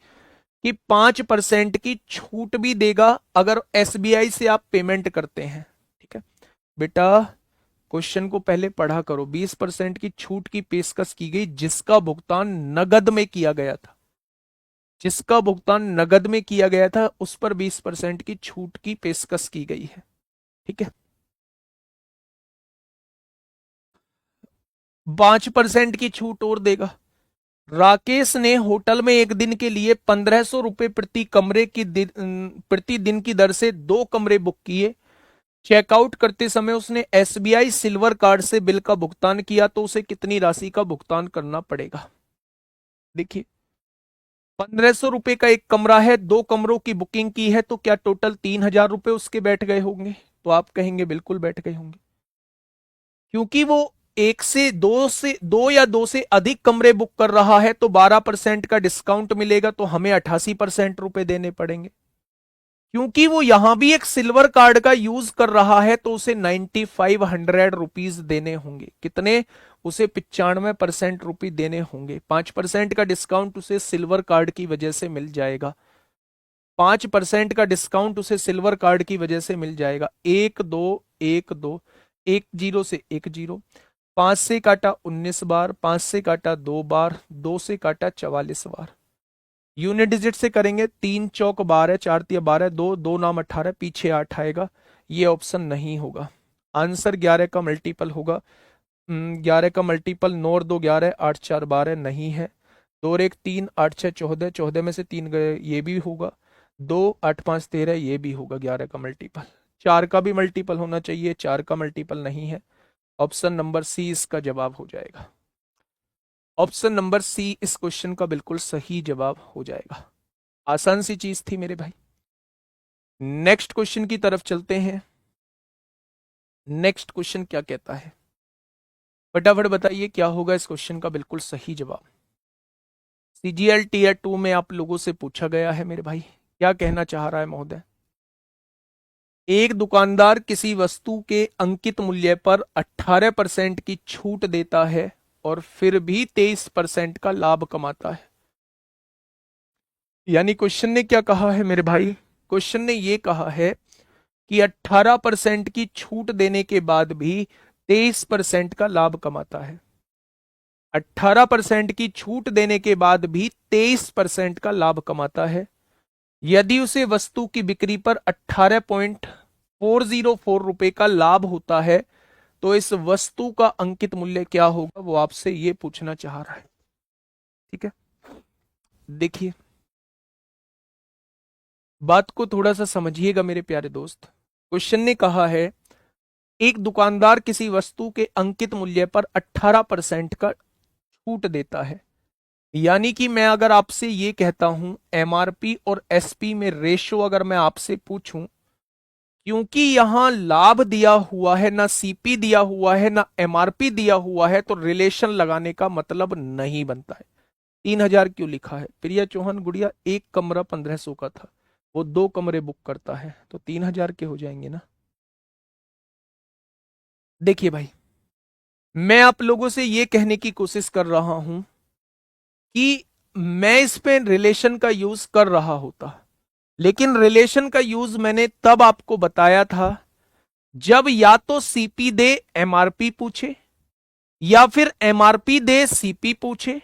Speaker 1: कि 5% की छूट भी देगा अगर एसबीआई से आप पेमेंट करते हैं, ठीक है। बेटा क्वेश्चन को पहले पढ़ा करो। 20% की छूट की पेशकश की गई जिसका भुगतान नगद में किया गया था, जिसका भुगतान नगद में किया गया था उस पर 20% की छूट की पेशकश की गई है, ठीक है। 5% की छूट और देगा। राकेश ने होटल में एक दिन के लिए 1500 रुपए प्रति कमरे की प्रति दिन की दर से दो कमरे बुक किए। चेकआउट करते समय उसने एसबीआई सिल्वर कार्ड से बिल का भुगतान किया तो उसे कितनी राशि का भुगतान करना पड़ेगा। देखिए 1500 रुपए का एक कमरा है, दो कमरों की बुकिंग की है, तो क्या टोटल 3000 रुपए उसके बैठ गए होंगे? तो आप कहेंगे बिल्कुल बैठ गए होंगे, क्योंकि वो से दो या दो से अधिक कमरे बुक कर रहा है तो 12% का डिस्काउंट मिलेगा, तो हमें 88% रुपए देने पड़ेंगे। क्योंकि वो यहां भी एक सिल्वर कार्ड का यूज कर रहा है तो उसे 9500 रुपीज देने होंगे। कितने? उसे 95% रुपये देने होंगे। 5% का डिस्काउंट उसे सिल्वर कार्ड की वजह से मिल जाएगा। 5% का डिस्काउंट उसे सिल्वर कार्ड की वजह से मिल जाएगा। 1 2 1 2, 1 0 से 1 0, 5 से काटा 19 बार, 5 से काटा 2 बार, 2 से काटा 44 बार। यूनिट डिजिट से करेंगे, 3 चौक 12, 4 तिया 12, 2 2 नाम 18, पीछे 8 आएगा। ये ऑप्शन नहीं होगा। आंसर 11 का मल्टीपल होगा। 11 का मल्टीपल 9 और 2 11, 8 4 12 नहीं है। 2 और 1 3, 8 6 14, 14 में से 3 गए, ये भी होगा। 2 8 5 13, ये भी होगा 11 का मल्टीपल। 4 का भी मल्टीपल होना चाहिए, 4 का मल्टीपल नहीं है। ऑप्शन नंबर सी इसका जवाब हो जाएगा। ऑप्शन नंबर सी इस क्वेश्चन का बिल्कुल सही जवाब हो जाएगा। आसान सी चीज थी मेरे भाई। नेक्स्ट क्वेश्चन की तरफ चलते हैं। नेक्स्ट क्वेश्चन क्या कहता है, फटाफट बताइए क्या होगा इस क्वेश्चन का बिल्कुल सही जवाब। सीजीएल टीयर 2 में आप लोगों से पूछा गया है मेरे भाई। क्या कहना चाह रहा है महोदय? एक दुकानदार किसी वस्तु के अंकित मूल्य पर 18% की छूट देता है और फिर भी 23% का लाभ कमाता है। यानी क्वेश्चन ने क्या कहा है मेरे भाई? क्वेश्चन ने यह कहा है कि 18% की छूट देने के बाद भी 23% का लाभ कमाता है। 18% की छूट देने के बाद भी 23% का लाभ कमाता है। यदि उसे वस्तु की बिक्री पर 18.404 रुपए का लाभ होता है तो इस वस्तु का अंकित मूल्य क्या होगा, वो आपसे ये पूछना चाह रहा है। ठीक है, देखिए बात को थोड़ा सा समझिएगा मेरे प्यारे दोस्त। क्वेश्चन ने कहा है एक दुकानदार किसी वस्तु के अंकित मूल्य पर 18% का छूट देता है। यानी कि मैं अगर आपसे ये कहता हूं एमआरपी और एसपी में रेशो अगर मैं आपसे पूछूं, क्योंकि यहां लाभ दिया हुआ है, ना सीपी दिया हुआ है, ना एमआरपी दिया हुआ है, तो रिलेशन लगाने का मतलब नहीं बनता है। 3000 क्यों लिखा है? प्रिया चौहान गुड़िया, एक कमरा 1500 का था, वो 2 कमरे बुक करता है तो 3000 के हो जाएंगे ना। देखिए भाई, मैं आप लोगों से यह कहने की कोशिश कर रहा हूं कि मैं इस पे रिलेशन का यूज कर रहा होता, लेकिन रिलेशन का यूज मैंने तब आपको बताया था जब या तो सीपी दे एमआरपी पूछे, या फिर एमआरपी दे सीपी पूछे,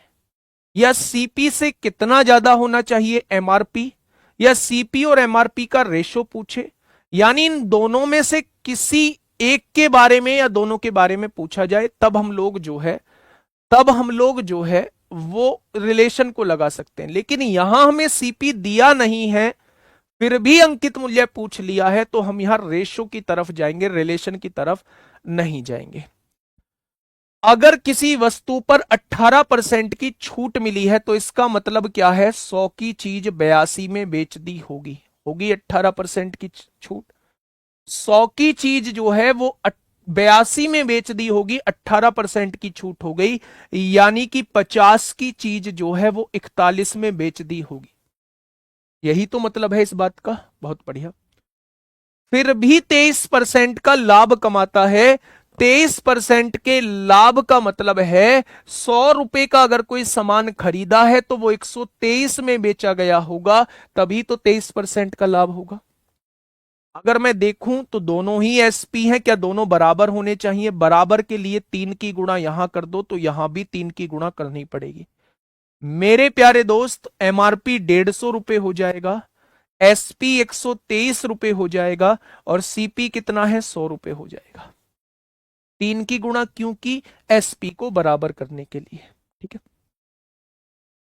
Speaker 1: या सीपी से कितना ज्यादा होना चाहिए एमआरपी, या सीपी और एमआरपी का रेशो पूछे। यानी इन दोनों में से किसी एक के बारे में या दोनों के बारे में पूछा जाए, तब हम लोग जो है वो रिलेशन को लगा सकते हैं। लेकिन यहां हमें सीपी दिया नहीं है, फिर भी अंकित मूल्य पूछ लिया है, तो हम यहां रेशो की तरफ जाएंगे, रिलेशन की तरफ नहीं जाएंगे। अगर किसी वस्तु पर 18% की छूट मिली है तो इसका मतलब क्या है? 100 की चीज 82 में बेच दी होगी। 18% की छूट, 100 की चीज जो है वो 82 में बेच दी होगी, 18% की छूट हो गई। यानी कि 50 की चीज जो है वो 41 में बेच दी होगी। यही तो मतलब है इस बात का। बहुत बढ़िया। फिर भी 23% का लाभ कमाता है। 23% के लाभ का मतलब है 100 रुपए का अगर कोई सामान खरीदा है तो वो 123 में बेचा गया होगा, तभी तो 23% का लाभ होगा। अगर मैं देखूं तो दोनों ही एसपी हैं, क्या दोनों बराबर होने चाहिए? बराबर के लिए 3 की गुणा यहां कर दो तो यहां भी 3 की गुणा करनी पड़ेगी। मेरे प्यारे दोस्त, एमआरपी 150 रुपए हो जाएगा, एसपी 123 रुपए हो जाएगा, और सीपी कितना है? 100 रुपए हो जाएगा। 3 की गुणा, क्योंकि एसपी को बराबर करने के लिए। ठीक है,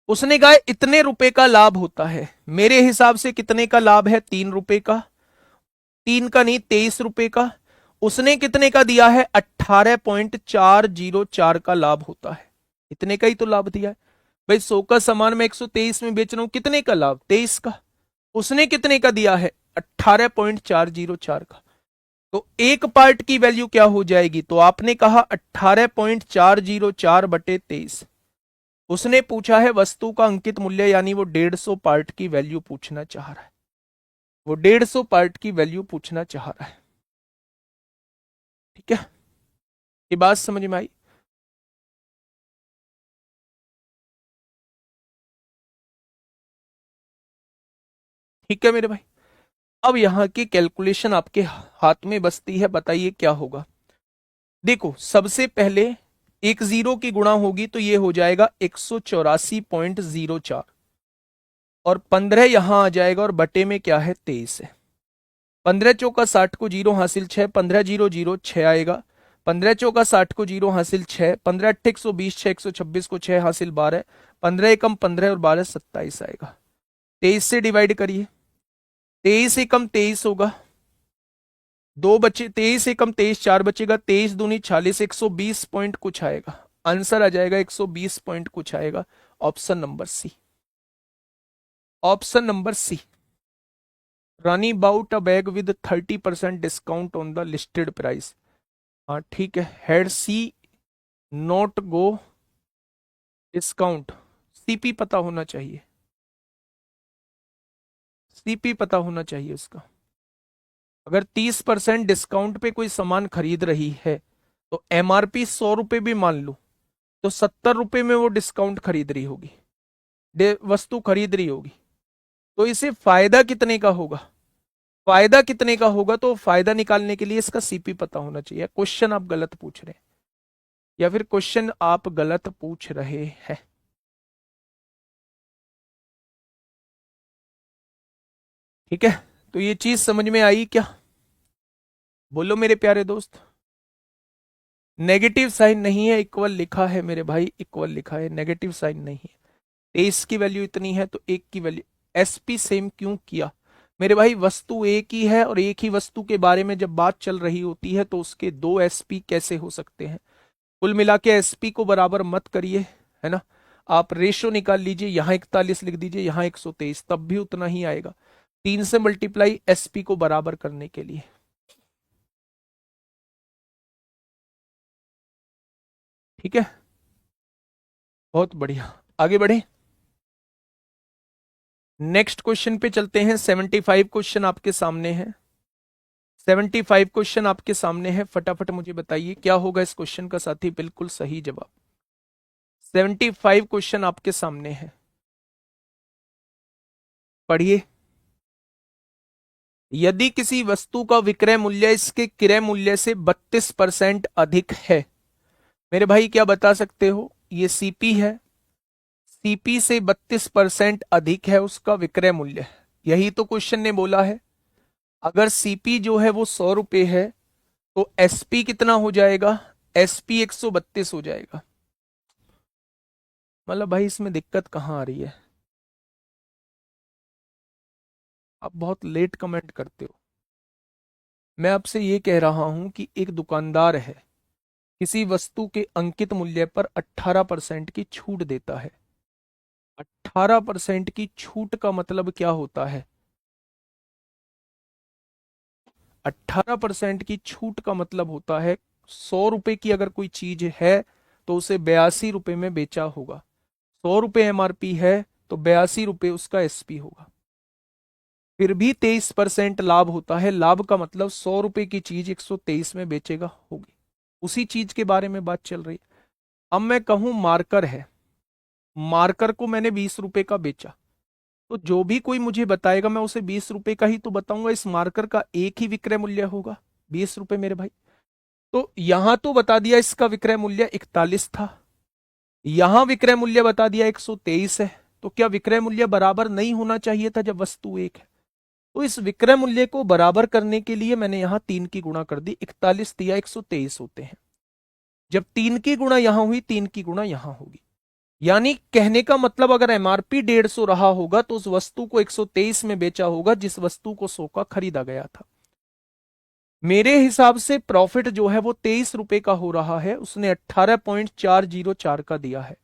Speaker 1: उसने कहा इतने रुपए का लाभ होता है। मेरे हिसाब से कितने का लाभ है? 3 रुपए का। 3 का नहीं, 23 रुपए का। उसने कितने का दिया है? 18.404 का लाभ होता है। इतने का ही तो लाभ दिया है भाई। 100 का सामान मैं 123 में बेच रहा हूं, कितने का लाभ? 23 का। उसने कितने का दिया है? 18.404 का। तो एक पार्ट की वैल्यू क्या हो जाएगी? तो आपने कहा 18.404 बटे 23। उसने पूछा है वस्तु का अंकित मूल्य, यानी वो 150 पार्ट की वैल्यू पूछना चाह रहा है। वो 150 पार्ट की वैल्यू पूछना चाह रहा है। ठीक है, ये बात समझ में आई? ठीक है मेरे भाई, अब यहां की कैलकुलेशन आपके हाथ में बसती है, बताइए क्या होगा। देखो सबसे पहले एक जीरो की गुणा होगी तो ये हो जाएगा 184.04, और 15 यहां आ जाएगा और बटे में क्या है 23 है। 15 चौका 60 को जीरो हासिल 6, 15 जीरो जीरो 6 आएगा। 15 चौका 60 को जीरो हासिल 6, 15 अट्ठे 120, 6 126 को 6 हासिल 12, 15 एकम 15 और 12 27 आएगा। 23 से डिवाइड करिए, 23 एकम 23 होगा, दो बचे, 23 एकम 23, 4 बचेगा, 23 दूनी 40, 120 पॉइंट कुछ आएगा। आंसर आ जाएगा 120 पॉइंट कुछ आएगा। Option number C, option number C, Rani bought a bag with 30% discount on the listed price. हाँ ठीक है, हेड सी नोट गो डिस्काउंट, सीपी पता होना चाहिए, सीपी पता होना चाहिए उसका। अगर 30% डिस्काउंट पे कोई सामान खरीद रही है तो एमआरपी 100 रुपए भी मान लो, तो 70 रुपए में वो डिस्काउंट खरीद रही होगी, वस्तु खरीद रही होगी, तो इसे फायदा कितने का होगा, फायदा कितने का होगा, तो फायदा निकालने के लिए इसका सीपी पता होना चाहिए। क्वेश्चन आप गलत पूछ रहे हैं, या फिर क्वेश्चन आप गलत पूछ रहे हैं। ठीक है, तो ये चीज समझ में आई क्या? बोलो मेरे प्यारे दोस्त। नेगेटिव साइन नहीं है, इक्वल लिखा है मेरे भाई, इक्वल लिखा है, नेगेटिव साइन नहीं है। 23 की वैल्यू इतनी है तो एक की वैल्यू, एसपी सेम क्यों किया मेरे भाई? वस्तु एक ही है और एक ही वस्तु के बारे में जब बात चल रही होती है तो उसके दो एसपी कैसे हो सकते हैं? कुल मिला के एसपी को बराबर मत करिए, है ना। आप रेशो निकाल लीजिए, यहां 41 लिख दीजिए, यहां 123, तब भी उतना ही आएगा। 3 से मल्टीप्लाई एसपी को बराबर करने के लिए। ठीक है, बहुत बढ़िया, आगे बढ़े। नेक्स्ट क्वेश्चन पे चलते हैं। 75 क्वेश्चन आपके सामने है, 75 क्वेश्चन आपके सामने है, फटाफट मुझे बताइए क्या होगा इस क्वेश्चन का साथी, बिल्कुल सही जवाब। 75 क्वेश्चन आपके सामने है, पढ़िए। यदि किसी वस्तु का विक्रय मूल्य इसके क्रय मूल्य से 32% अधिक है, मेरे भाई क्या बता सकते हो? ये सीपी है, सीपी से 32% अधिक है उसका विक्रय मूल्य, यही तो क्वेश्चन ने बोला है। अगर सीपी जो है वो 100 रुपए है तो एसपी कितना हो जाएगा? एसपी 132 हो जाएगा। मतलब भाई इसमें दिक्कत कहाँ आ रही है? आप बहुत लेट कमेंट करते हो। मैं आपसे ये कह रहा हूं कि एक दुकानदार है, किसी वस्तु के अंकित मूल्य पर 18% की छूट देता है। 18% की छूट का मतलब क्या होता है? 18% की छूट का मतलब होता है 100 रुपए की अगर कोई चीज है तो उसे 82 रुपए में बेचा होगा। 100 रुपए एमआरपी है तो 82 रुपए उसका एसपी होगा। फिर भी 23% लाभ होता है। लाभ का मतलब 100 रुपए की चीज 123 में बेचेगा होगी। उसी चीज के बारे में बात चल रही है। अब मैं कहूं मार्कर है, मार्कर को मैंने 20 रुपए का बेचा, तो जो भी कोई मुझे बताएगा मैं उसे 20 रुपए का ही तो बताऊंगा। इस मार्कर का एक ही विक्रय मूल्य होगा, 20 रुपए मेरे भाई। तो यहां तो बता दिया इसका विक्रय मूल्य 41 था, यहां विक्रय मूल्य बता दिया 123 है। तो क्या विक्रय मूल्य बराबर नहीं होना चाहिए था जब वस्तु एक है? तो इस विक्रय मूल्य को बराबर करने के लिए मैंने यहां 3 की गुणा कर दी, 41 दिया 123 होते हैं। जब 3 की गुणा यहां हुई, 3 की गुणा यहां होगी। यानी कहने का मतलब अगर एमआरपी 150 रहा होगा तो उस वस्तु को 123 में बेचा होगा जिस वस्तु को 100 का खरीदा गया था। मेरे हिसाब से प्रॉफिट जो है वो 23 रुपए का हो रहा है, उसने 18.404 का दिया है।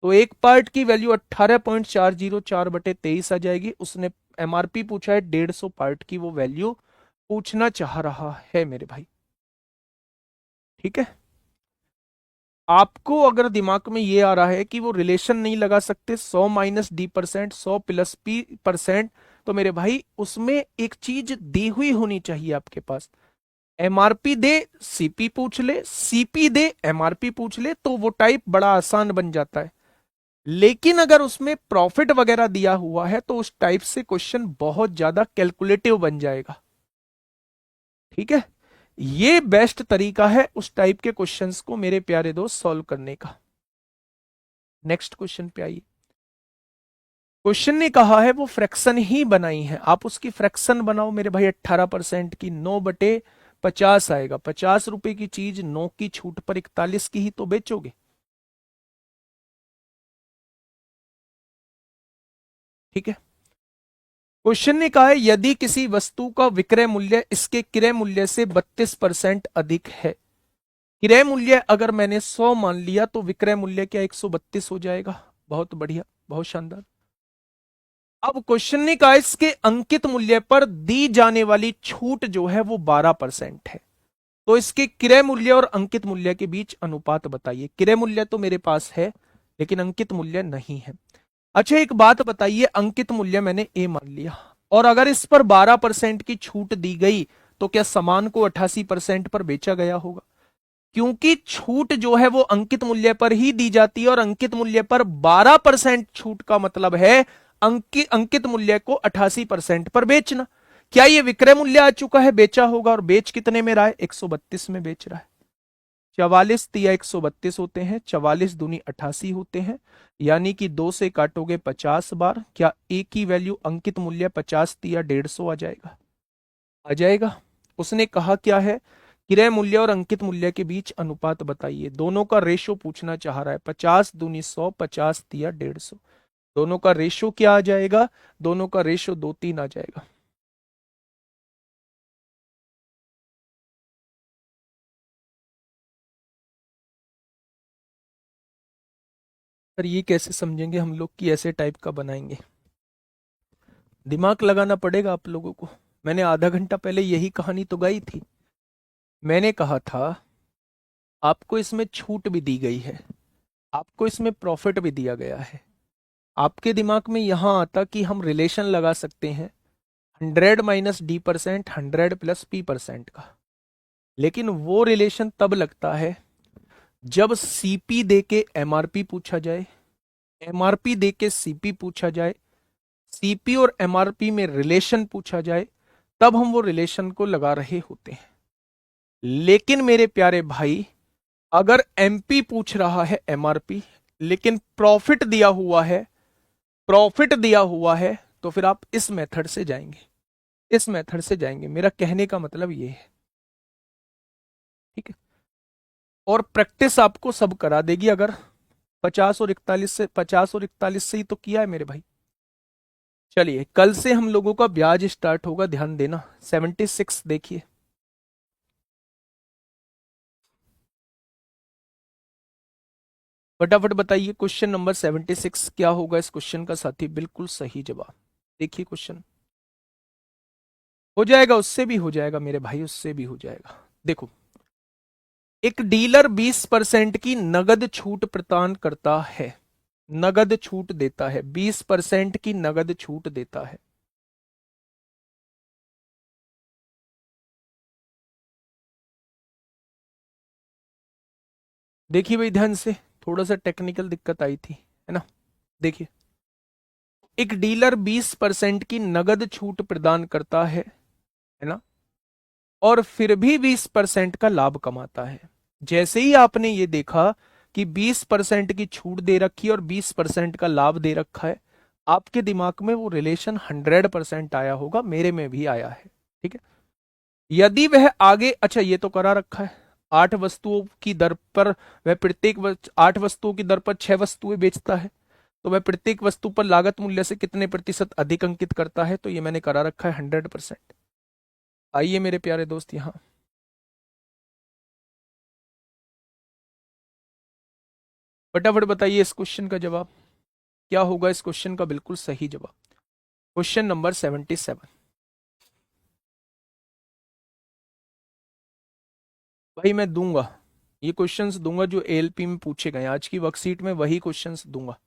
Speaker 1: तो एक पार्ट की वैल्यू 18.404 बटे 23 आ जाएगी। उसने एमआरपी पूछा है 150 पार्ट की, वो वैल्यू पूछना चाह रहा है मेरे भाई। ठीक है, आपको अगर दिमाग में ये आ रहा है कि वो रिलेशन नहीं लगा सकते 100 minus D percent 100 plus P percent, तो मेरे भाई उसमें एक चीज दी हुई होनी चाहिए आपके पास। एमआरपी दे, सीपी पूछ ले, सीपी दे एमआरपी पूछ ले, तो वो टाइप बड़ा आसान बन जाता है। लेकिन अगर उसमें प्रॉफिट वगैरह दिया हुआ है तो उस टाइप से क्वेश्चन बहुत ज्यादा कैलकुलेटिव बन जाएगा। ठीक है, ये बेस्ट तरीका है उस टाइप के क्वेश्चंस को मेरे प्यारे दोस्त सॉल्व करने का। नेक्स्ट क्वेश्चन पे आइए। क्वेश्चन ने कहा है वो फ्रैक्शन ही बनाई है, आप उसकी फ्रैक्शन बनाओ मेरे भाई। 18% की 9/50 आएगा। 50 रुपए की चीज 9 की छूट पर 41 की ही तो बेचोगे। ठीक है, क्वेश्चन ने कहा है यदि किसी वस्तु का विक्रय मूल्य इसके क्रय मूल्य से 32% अधिक है। क्रय मूल्य अगर मैंने 100 मान लिया तो विक्रय मूल्य क्या 132 हो जाएगा। बहुत बढ़िया, बहुत शानदार। अब क्वेश्चन ने कहा इसके अंकित मूल्य पर दी जाने वाली छूट जो है वो 12% है। तो इसके क्रय मूल्य और अंकित मूल्य के बीच अनुपात बताइए। क्रय मूल्य तो मेरे पास है लेकिन अंकित मूल्य नहीं है। अच्छा एक बात बताइए, अंकित मूल्य मैंने ए मान लिया और अगर इस पर 12% की छूट दी गई तो क्या सामान को 88% पर बेचा गया होगा? क्योंकि छूट जो है वो अंकित मूल्य पर ही दी जाती है और अंकित मूल्य पर 12% छूट का मतलब है अंकित मूल्य को 88% पर बेचना। क्या ये विक्रय मूल्य आ चुका है, बेचा होगा, और बेच कितने में रहा है 132 में बेच रहा है। 44 तिया 132 होते हैं, 44 दूनी 88 होते हैं, यानी कि 2 से काटोगे 50 बार, क्या ए की वैल्यू अंकित मूल्य 50 तिया 150 आ जाएगा? आ जाएगा। उसने कहा क्या है, क्रय मूल्य और अंकित मूल्य के बीच अनुपात बताइए। दोनों का रेशो पूछना चाह रहा है। 50 दूनी 100, 50 तिया 150, दोनों का रेशो क्या आ जाएगा? दोनों का रेशो 2:3 आ जाएगा। पर ये कैसे समझेंगे हम लोग कि ऐसे टाइप का बनाएंगे? दिमाग लगाना पड़ेगा आप लोगों को। मैंने आधा घंटा पहले यही कहानी तो गाई थी। मैंने कहा था आपको इसमें छूट भी दी गई है, आपको इसमें प्रॉफिट भी दिया गया है। आपके दिमाग में यहां आता कि हम रिलेशन लगा सकते हैं 100 minus D percent 100 plus P percent का। लेकिन वो रिलेशन तब लगता है जब सीपी दे के एमआरपी पूछा जाए, एमआरपी दे के सीपी पूछा जाए, सीपी और एमआरपी में रिलेशन पूछा जाए, तब हम वो रिलेशन को लगा रहे होते हैं। लेकिन मेरे प्यारे भाई अगर एमपी पूछ रहा है एमआरपी लेकिन प्रॉफिट दिया हुआ है, प्रॉफिट दिया हुआ है, तो फिर आप इस मेथड से जाएंगे, इस मेथड से जाएंगे। मेरा कहने का मतलब ये है। ठीक है, और प्रैक्टिस आपको सब करा देगी। अगर 50 और 41 से ही तो किया है मेरे भाई। चलिए कल से हम लोगों का ब्याज स्टार्ट होगा, ध्यान देना। 76 देखिए, फटाफट बताइए क्वेश्चन नंबर 76 क्या होगा इस क्वेश्चन का साथी? बिल्कुल सही जवाब। देखिए क्वेश्चन हो जाएगा, उससे भी हो जाएगा मेरे भाई, उससे भी हो जाएगा। देखो, एक डीलर 20% की नगद छूट प्रदान करता है, नगद छूट देता है, 20% की नगद छूट देता है। देखिए भाई ध्यान से, थोड़ा सा टेक्निकल दिक्कत आई थी, है ना। देखिए, एक डीलर 20% की नगद छूट प्रदान करता है ना, और फिर भी 20% का लाभ कमाता है। जैसे ही आपने ये देखा कि 20% की छूट दे रखी है और 20% का लाभ दे रखा है, आपके दिमाग में वो रिलेशन 100% आया होगा, मेरे में भी आया है। ठीक है, यदि वह आगे, अच्छा ये तो करा रखा है, 8 वस्तुओं की दर पर वह 8 वस्तुओं की दर पर 6 वस्तुएं बेचता है, तो वह प्रत्येक वस्तु पर लागत मूल्य से कितने प्रतिशत अधिक अंकित करता है? तो ये मैंने करा रखा है 100%। आइए मेरे प्यारे दोस्त यहां फटाफट बताइए इस क्वेश्चन का जवाब क्या होगा। इस क्वेश्चन का बिल्कुल सही जवाब, क्वेश्चन नंबर 77। भाई मैं दूंगा, ये क्वेश्चंस दूंगा जो एएलपी में पूछे गए, आज की वर्कशीट में वही क्वेश्चंस दूंगा।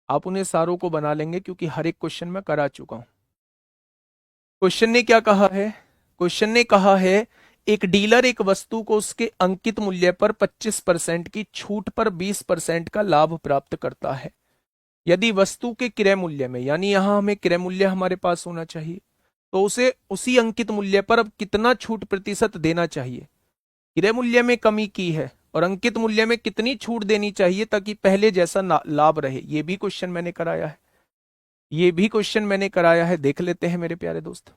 Speaker 1: आप उन्हें सारों को बना लेंगे क्योंकि हर एक क्वेश्चन मैं करा चुका हूं। क्वेश्चन ने क्या कहा है? क्वेश्चन ने कहा है एक डीलर एक वस्तु को उसके अंकित मूल्य पर 25% की छूट पर 20% का लाभ प्राप्त करता है। यदि वस्तु के क्रय मूल्य में, यानी यहां हमें क्रय मूल्य हमारे पास होना चाहिए, तो उसे उसी अंकित मूल्य पर अब कितना छूट प्रतिशत देना चाहिए। क्रय मूल्य में कमी की है और अंकित मूल्य में कितनी छूट देनी चाहिए ताकि पहले जैसा लाभ रहे। ये भी क्वेश्चन मैंने कराया है, ये भी क्वेश्चन मैंने कराया है, देख लेते हैं मेरे प्यारे दोस्त।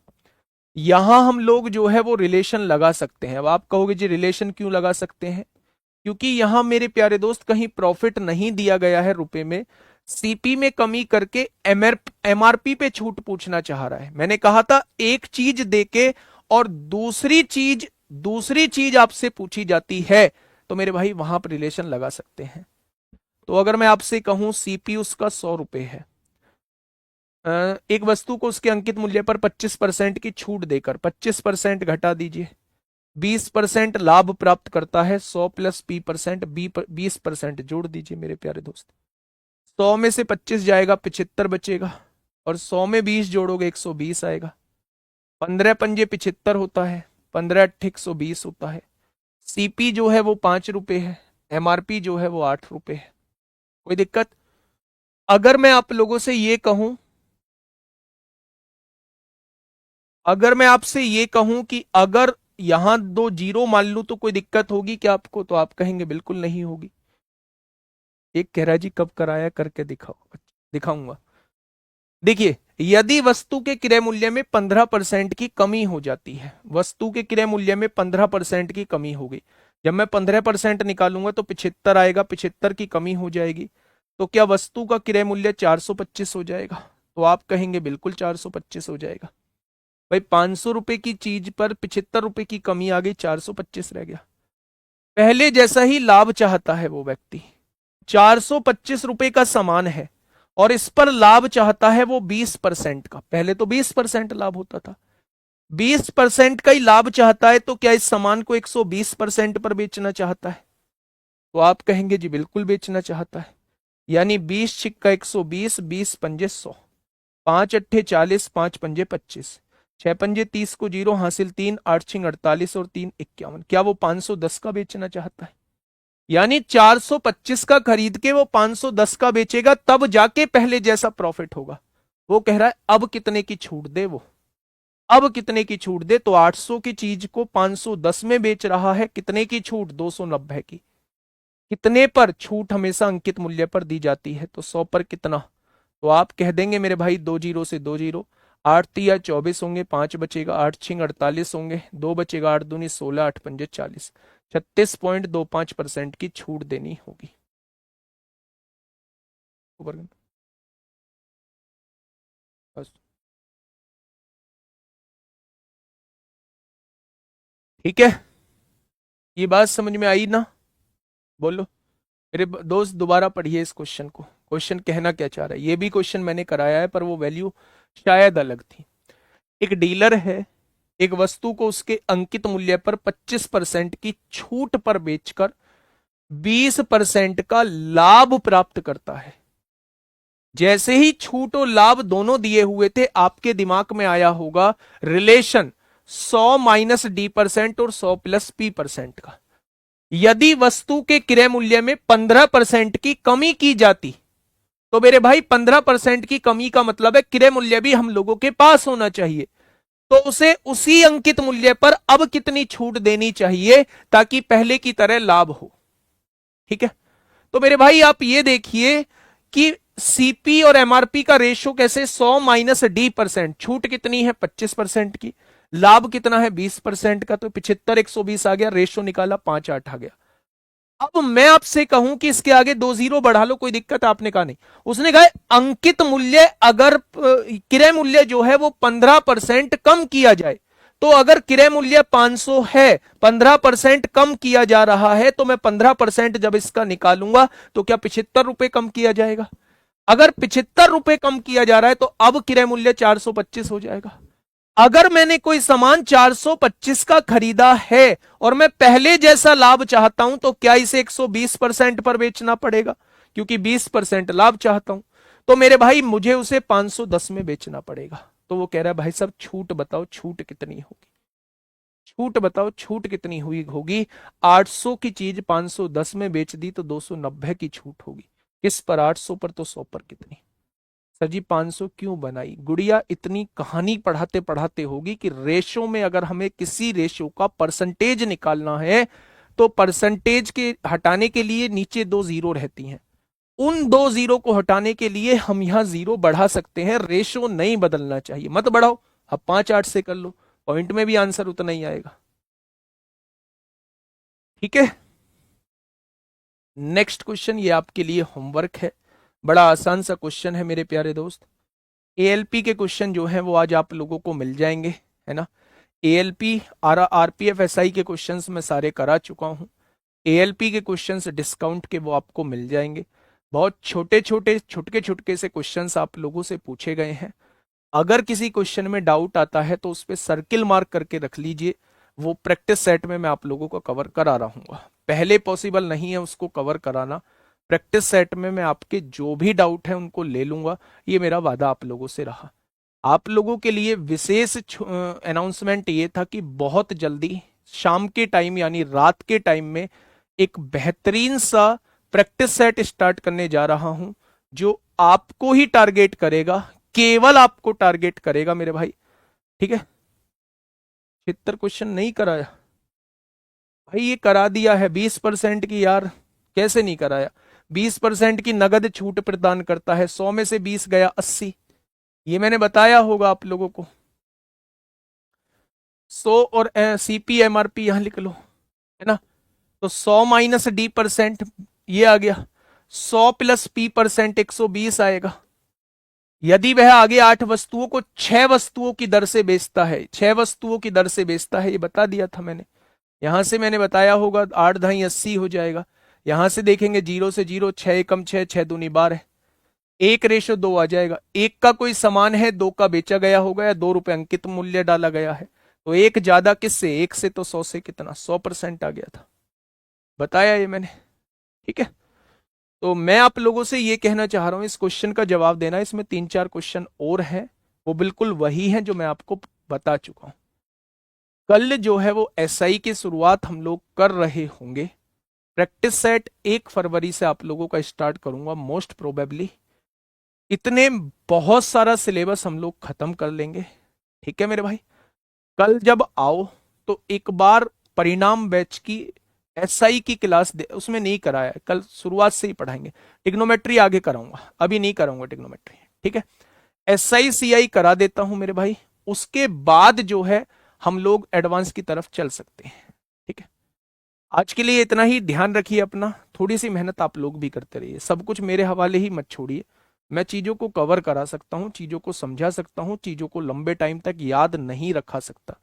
Speaker 1: यहां हम लोग जो है वो रिलेशन लगा सकते हैं। अब आप कहोगे जी रिलेशन क्यों लगा सकते हैं? क्योंकि यहां मेरे प्यारे दोस्त कहीं प्रॉफिट नहीं दिया गया है रुपए में, सीपी में कमी करके एमआरपी पे छूट पूछना चाह रहा है। मैंने कहा था एक चीज देके और दूसरी चीज आपसे पूछी जाती है तो मेरे भाई वहां पर रिलेशन लगा सकते हैं। तो अगर मैं आपसे कहूं सीपी उसका 100 रुपए है, एक वस्तु को उसके अंकित मूल्य पर 25% की छूट देकर 25% घटा दीजिए, 20% लाभ प्राप्त करता है। 100 प्लस पी परसेंट 20% जोड़ दीजिए मेरे प्यारे दोस्त। 100 में से 25 जाएगा, 75 बचेगा, और 100 में 20 जोड़ोगे 120 आएगा। 15 पंजे 75 होता है, 15 अट्ठे 120 होता है। सीपी जो है वो 5 रुपए है, एमआरपी जो है वो 8 रुपए है। कोई दिक्कत? अगर मैं आप लोगों से ये कहूं, अगर मैं आपसे ये कहूं कि अगर यहां 2 जीरो मान लूं तो कोई दिक्कत होगी क्या आपको? तो आप कहेंगे बिल्कुल नहीं होगी। एक कह रहा है जी कब कराया, करके दिखाओ। दिखाऊंगा। देखिए, यदि वस्तु के क्रय मूल्य में 15% की कमी हो जाती है, वस्तु के क्रय मूल्य में 15% की कमी हो गई, जब मैं 15% निकालूंगा तो 75 आएगा, 75 की कमी हो जाएगी, तो क्या वस्तु का क्रय मूल्य 425 हो जाएगा? तो आप कहेंगे बिल्कुल 425 हो जाएगा। भाई 500 रुपए की चीज पर 75 रुपए की कमी आ गई, 425 रह गया। पहले जैसा ही लाभ चाहता है वो व्यक्ति। 425 रुपए का सामान है और इस पर लाभ चाहता है वो 20% का। पहले तो 20% लाभ होता था, 20% का ही लाभ चाहता है, तो क्या इस सामान को 120% पर बेचना चाहता है? तो आप कहेंगे जी बिल्कुल बेचना चाहता है। यानी 20 छिक्का 120, 20 पंजे 100, 5 अट्ठे 40, 5 पंजे 25, 6 पंजे 30 को जीरो हासिल 3, 8 छिंग 48 और 3 51। क्या वो 510 का बेचना चाहता है? यानी 425 का खरीद के वो 510 का बेचेगा, तब जाके पहले जैसा प्रॉफिट होगा। वो कह रहा है अब कितने की छूट दे वो, अब कितने की छूट दे? तो 800 की चीज को 510 में बेच रहा है, कितने की छूट? 290 की। कितने पर छूट? हमेशा अंकित मूल्य पर दी जाती है, तो 100 पर कितना? तो आप कह देंगे मेरे भाई 2 जीरो से 2 जीरो, 8 तिया 24 होंगे, 5 बचेगा, 8 छिंग 48 होंगे, 2 बचेगा, 8 दूनी 16, 8 पंजे 40, 36.25% की छूट देनी होगी। बस ठीक है, ये बात समझ में आई ना? बोलो मेरे दोस्त, दोबारा पढ़िए इस क्वेश्चन को। क्वेश्चन कहना क्या चाह रहा है? ये भी क्वेश्चन मैंने कराया है पर वो वैल्यू शायद अलग थी। एक डीलर है, एक वस्तु को उसके अंकित मूल्य पर 25% की छूट पर बेचकर 20% का लाभ प्राप्त करता है। जैसे ही छूट और लाभ दोनों दिए हुए थे, आपके दिमाग में आया होगा रिलेशन 100 माइनस डी परसेंट और 100 प्लस पी परसेंट का। यदि वस्तु के क्रय मूल्य में 15% की कमी की जाती, तो मेरे भाई 15% की कमी का मतलब है क्रय मूल्य भी हम लोगों के पास होना चाहिए, तो उसे उसी अंकित मूल्य पर अब कितनी छूट देनी चाहिए ताकि पहले की तरह लाभ हो। ठीक है, तो मेरे भाई आप ये देखिए कि सीपी और एमआरपी का रेशो कैसे, 100 माइनस डी परसेंट, छूट कितनी है 25% की, लाभ कितना है 20% का, तो 75 120 आ गया, रेशो निकाला 5-8 आ गया। अब मैं आपसे कहूं कि इसके आगे 2 जीरो बढ़ा लो, कोई दिक्कत? आपने कहा नहीं। उसने कहा अंकित मूल्य, अगर क्रय मूल्य जो है वो 15% कम किया जाए, तो अगर क्रय मूल्य 500 है, 15% कम किया जा रहा है, तो मैं 15% जब इसका निकालूंगा तो क्या 75 रुपए कम किया जाएगा? अगर 75 रुपए कम किया जा रहा है तो अब क्रय मूल्य 425 हो जाएगा। अगर मैंने कोई सामान 425 का खरीदा है और मैं पहले जैसा लाभ चाहता हूं तो क्या इसे 120% पर बेचना पड़ेगा, क्योंकि 20% लाभ चाहता हूं। तो मेरे भाई मुझे उसे 510 में बेचना पड़ेगा। तो वो कह रहा है भाई साहब छूट बताओ, छूट कितनी होगी, छूट बताओ, छूट कितनी हुई होगी। 800 की चीज 510 में बेच दी तो 290 की छूट होगी। किस पर? 800 पर। तो 100 पर कितनी? सर जी 500 क्यों बनाई? गुड़िया इतनी कहानी पढ़ाते पढ़ाते होगी कि रेशो में अगर हमें किसी रेशो का परसेंटेज निकालना है तो परसेंटेज के हटाने के लिए नीचे 2 जीरो रहती हैं। उन 2 जीरो को हटाने के लिए हम यहां जीरो बढ़ा सकते हैं, रेशो नहीं बदलना चाहिए। मत बढ़ाओ, अब 5-8 से कर लो, पॉइंट में भी आंसर उतना ही आएगा। ठीक है, नेक्स्ट क्वेश्चन ये आपके लिए होमवर्क है। बड़ा आसान सा क्वेश्चन है मेरे प्यारे दोस्त। एएलपी के क्वेश्चन जो है वो आज आप लोगों को मिल जाएंगे, है ना। एएलपी आरपीएफ एसआई के क्वेश्चंस मैं सारे करा चुका हूं। एएलपी के क्वेश्चंस डिस्काउंट के वो आपको मिल जाएंगे। बहुत छोटे छोटे छुटके छुटके से क्वेश्चंस आप लोगों से पूछे गए हैं। अगर किसी क्वेश्चन में डाउट आता है तो उस पर सर्किल मार्क करके रख लीजिए। वो प्रैक्टिस सेट में मैं आप लोगों को कवर करा रहूंगा। पहले पॉसिबल नहीं है उसको कवर कराना, प्रैक्टिस सेट में मैं आपके जो भी डाउट है उनको ले लूंगा। ये मेरा वादा आप लोगों से रहा। आप लोगों के लिए विशेष अनाउंसमेंट ये था कि बहुत जल्दी शाम के टाइम यानी रात के टाइम में एक बेहतरीन सा प्रैक्टिस सेट स्टार्ट करने जा रहा हूं, जो आपको ही टारगेट करेगा, केवल आपको टारगेट करेगा मेरे भाई। ठीक है, 76 क्वेश्चन नहीं कराया भाई, ये करा दिया है 20% की यार। कैसे नहीं कराया? 20% की नगद छूट प्रदान करता है, 100 में से 20 गया 80। ये मैंने बताया होगा आप लोगों को। 100 और सीपीएमआरपी यहां लिख लो, है ना। तो 100 माइनस डी परसेंट ये आ गया, 100 प्लस पी परसेंट 120 आएगा। यदि वह आगे 8 वस्तुओं को 6 वस्तुओं की दर से बेचता है, 6 वस्तुओं की दर से बेचता है, ये बता दिया था मैंने। यहां से मैंने बताया होगा 8 ढाई 80 हो जाएगा। यहां से देखेंगे 0 से 0, 6 एकम 6, 6 दूनी 12, 1:2 आ जाएगा। एक का कोई सामान है, 2 का बेचा गया होगा या 2 रुपए अंकित मूल्य डाला गया है, तो एक ज्यादा किससे? एक से। तो 100 से कितना? 100% आ गया था, बताया ये मैंने। ठीक है, तो मैं आप लोगों से ये कहना चाह रहा हूं, इस क्वेश्चन का जवाब देना। इसमें 3-4 क्वेश्चन और हैं, वो बिल्कुल वही हैं जो मैं आपको बता चुका हूं। कल जो है वो एसआई की शुरुआत हम लोग कर रहे होंगे। प्रैक्टिस सेट 1 फरवरी से आप लोगों का स्टार्ट करूंगा मोस्ट प्रोबेबली। इतने बहुत सारा सिलेबस हम लोग खत्म कर लेंगे। ठीक है मेरे भाई, कल जब आओ तो एक बार परिणाम बैच की एसआई की क्लास दे, उसमें नहीं कराया है, कल शुरुआत से ही पढ़ाएंगे। टिग्नोमेट्री आगे कराऊंगा, अभी नहीं कराऊंगा टिग्नोमेट्री। ठीक है, एसआई सीआई करा देता हूं मेरे भाई, उसके बाद जो है हम लोग एडवांस की तरफ चल सकते हैं। ठीक है, आज के लिए इतना ही। ध्यान रखिए अपना, थोड़ी सी मेहनत आप लोग भी करते रहिए, सब कुछ मेरे हवाले ही मत छोड़िए। मैं चीजों को कवर करा सकता हूँ, चीजों को समझा सकता हूँ, चीजों को लंबे टाइम तक याद नहीं रखा सकता।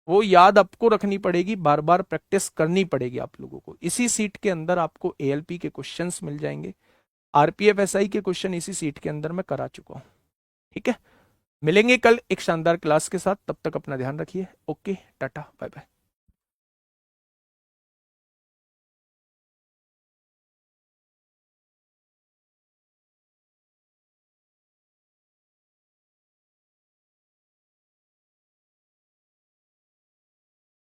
Speaker 1: वो याद आपको रखनी पड़ेगी, बार बार प्रैक्टिस करनी पड़ेगी आप लोगों को। इसी सीट के अंदर आपको एएलपी के क्वेश्चंस मिल जाएंगे, आरपीएफ एसआई के क्वेश्चन इसी सीट के अंदर मैं करा चुका हूँ। ठीक है, मिलेंगे कल एक शानदार क्लास के साथ, तब तक अपना ध्यान रखिए। Okay, tata, bye bye.